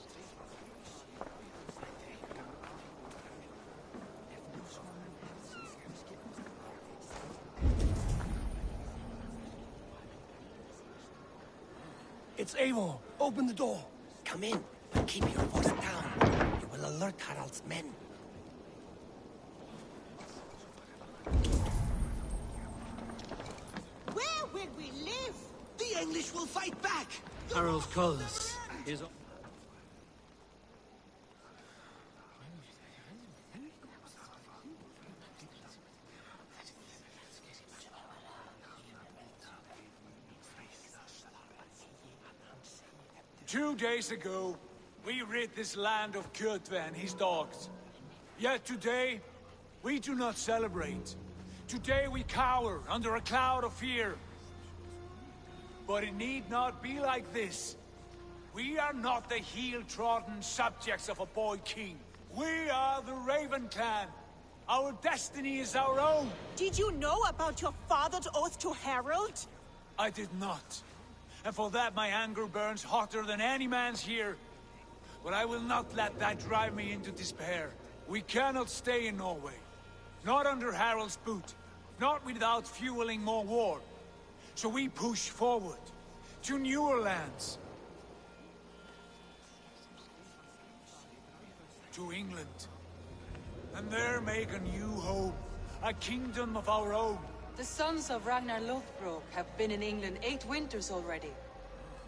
It's Eivor. Open the door. Come in. But keep your voice down. You will alert Harald's men. Where will we live? The English will fight back. Harald's colors. His... 2 days ago, we rid this land of Kjotve and his dogs. Yet today, we do not celebrate. Today we cower under a cloud of fear. But it need not be like this. We are not the heel-trodden subjects of a boy king. We are the Raven clan. Our destiny is our own. Did you know about your father's oath to Harald? I did not. And for that my anger burns hotter than any man's here. But I will not let that drive me into despair. We cannot stay in Norway. Not under Harald's boot. Not without fueling more war. So we push forward. To newer lands. To England. And there make a new home. A kingdom of our own. The sons of Ragnar Lothbrok have been in England 8 winters already.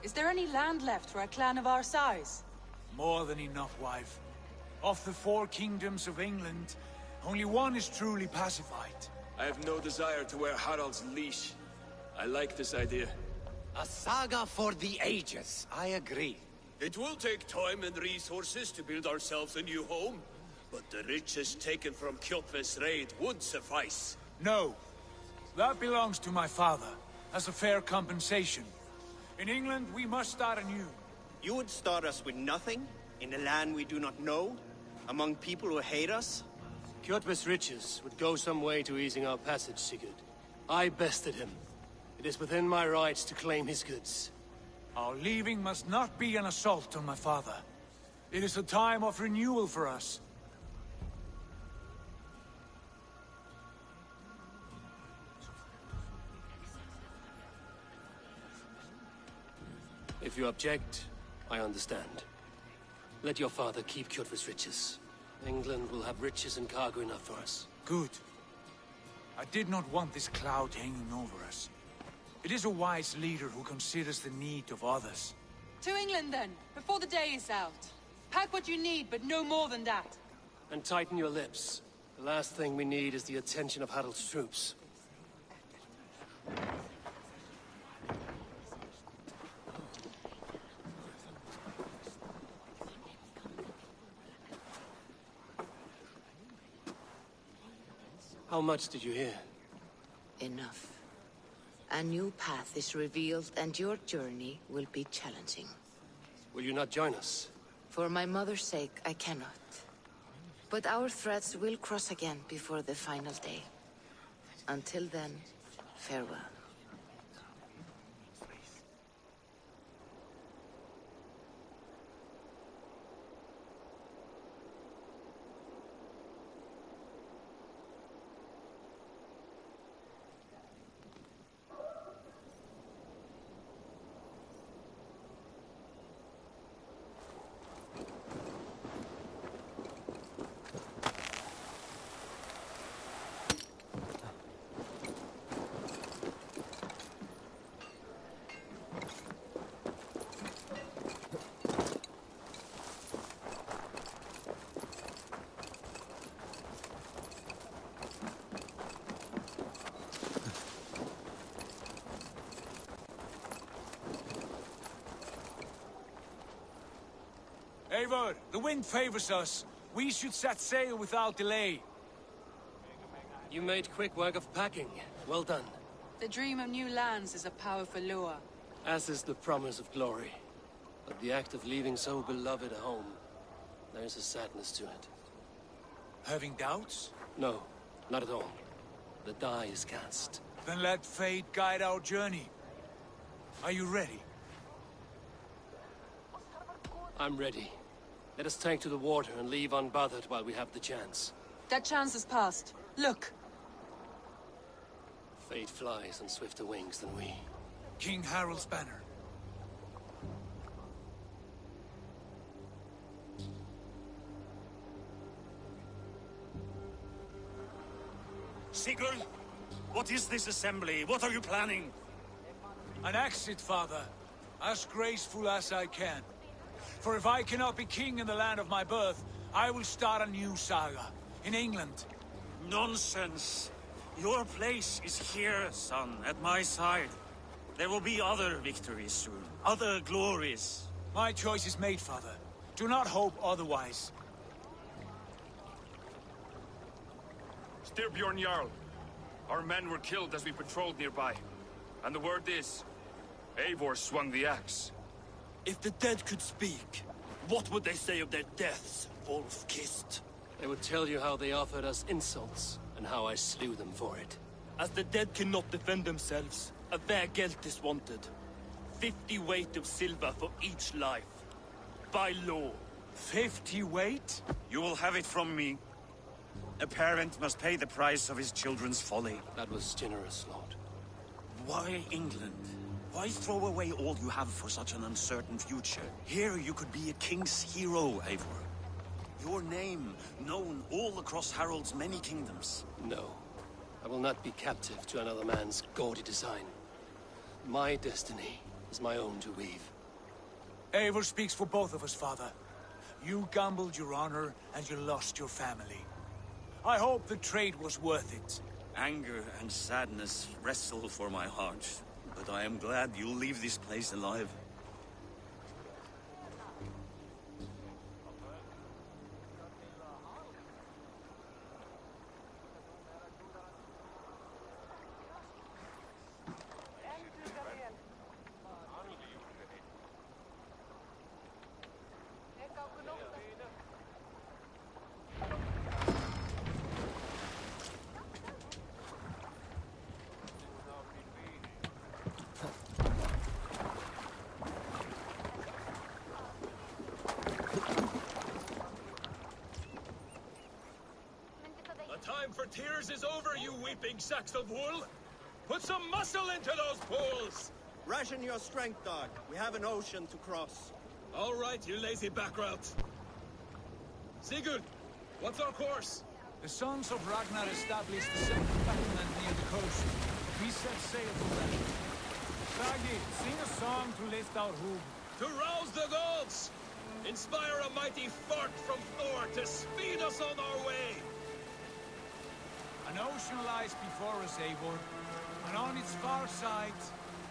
Is there any land left for a clan of our size? More than enough, wife. Of the 4 kingdoms of England, only one is truly pacified. I have no desire to wear Harald's leash. I like this idea. A saga for the ages. I agree. It will take time and resources to build ourselves a new home, but the riches taken from Kjotve's raid would suffice. No. That belongs to my father, as a fair compensation. In England, we must start anew. You would start us with nothing? In a land we do not know? Among people who hate us? Kjotve's riches would go some way to easing our passage, Sigurd. I bested him. It is within my rights to claim his goods. Our leaving must not be an assault on my father. It is a time of renewal for us. If you object, I understand. Let your father keep Kjotve's riches. England will have riches and cargo enough for us. Good. I did not want this cloud hanging over us. It is a wise leader who considers the need of others. To England then, before the day is out. Pack what you need, but no more than that. And tighten your lips. The last thing we need is the attention of Harald's troops. How much did you hear? Enough. A new path is revealed, and your journey will be challenging. Will you not join us? For my mother's sake, I cannot. But our threads will cross again before the final day. Until then, farewell. Eivor, the wind favors us. We should set sail without delay. You made quick work of packing. Well done. The dream of new lands is a powerful lure. As is the promise of glory. But the act of leaving so beloved a home, there's a sadness to it. Having doubts? No, not at all. The die is cast. Then let fate guide our journey. Are you ready? I'm ready. Let us take to the water and leave unbothered while we have the chance. That chance is past. Look! Fate flies on swifter wings than we. King Harald's banner. Sigurd, what is this assembly? What are you planning? An exit, father. As graceful as I can. For if I cannot be king in the land of my birth, I will start a new saga. In England. Nonsense. Your place is here, son, at my side. There will be other victories soon. Other glories. My choice is made, father. Do not hope otherwise. Styrbjorn Jarl. Our men were killed as we patrolled nearby. And the word is, Eivor swung the axe. If the dead could speak, what would they say of their deaths, wolf-kissed? They would tell you how they offered us insults, and how I slew them for it. As the dead cannot defend themselves, a vergelt is wanted. 50 weight of silver for each life. By law. 50 weight? You will have it from me. A parent must pay the price of his children's folly. That was generous, Lord. Why England? Why throw away all you have for such an uncertain future? Here you could be a king's hero, Eivor. Your name known all across Harald's many kingdoms. No. I will not be captive to another man's gaudy design. My destiny is my own to weave. Eivor speaks for both of us, father. You gambled your honor, and you lost your family. I hope the trade was worth it. Anger and sadness wrestle for my heart. But I am glad you'll leave this place alive. Time for tears is over, you weeping sacks of wool! Put some muscle into those pools! Ration your strength, dog. We have an ocean to cross. All right, you lazy backrout. Sigurd, what's our course? The sons of Ragnar established the second settlement near the coast. We set sail from there. Sagi, sing a song to lift our hoop. To rouse the gods! Inspire a mighty fart from Thor to speed us on our way! An ocean lies before us, Eivor, and on its far side,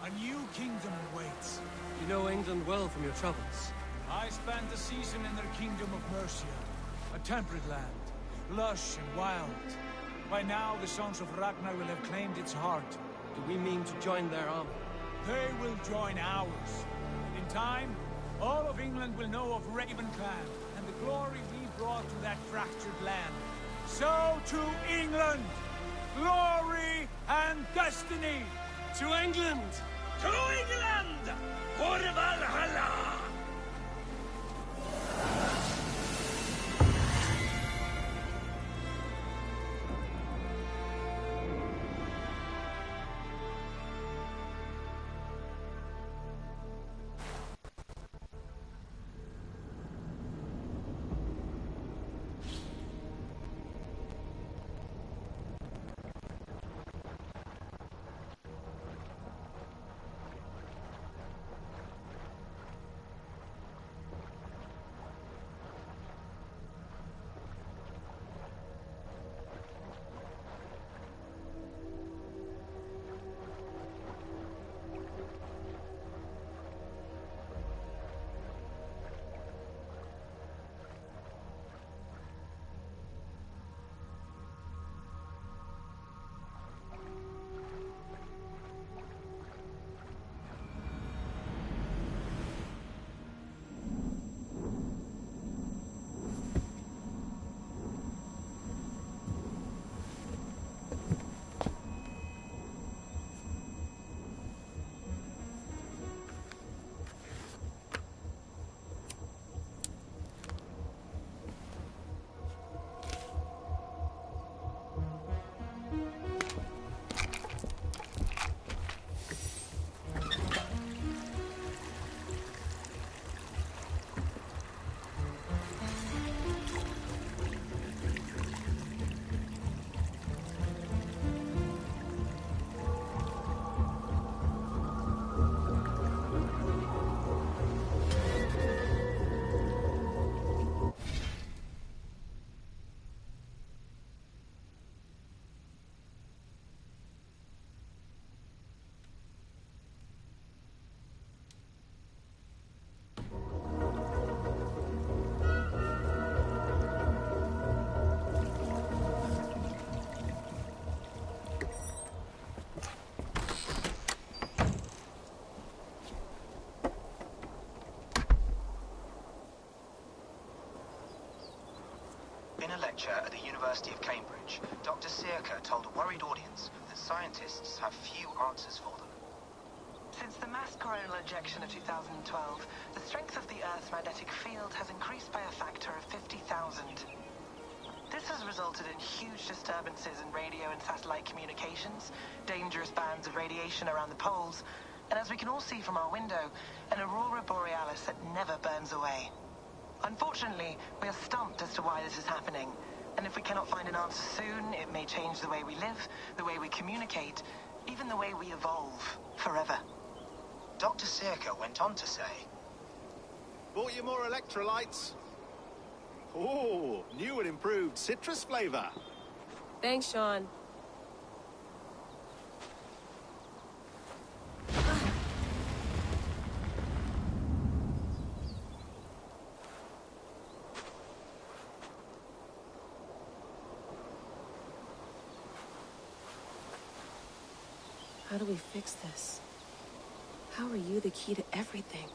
a new kingdom awaits. You know England well from your travels. I spent a season in their kingdom of Mercia, a temperate land, lush and wild. By now, the sons of Ragnar will have claimed its heart. Do we mean to join their army? They will join ours. In time, all of England will know of Raven Clan, and the glory we brought to that fractured land. So to England! Glory and destiny! To England! To England! For Valhalla! lecture at the University of Cambridge, Dr. Circa told a worried audience that scientists have few answers for them. Since the mass coronal ejection of 2012, the strength of the Earth's magnetic field has increased by a factor of 50,000. This has resulted in huge disturbances in radio and satellite communications, dangerous bands of radiation around the poles, and as we can all see from our window, an aurora borealis that never burns away. Unfortunately, we are stumped as to why this is happening, and if we cannot find an answer soon, it may change the way we live, the way we communicate, even the way we evolve, forever. Dr. Circa went on to say, Bought you more electrolytes? Oh, new and improved citrus flavor. Thanks, Sean. How do we fix this? How are you the key to everything?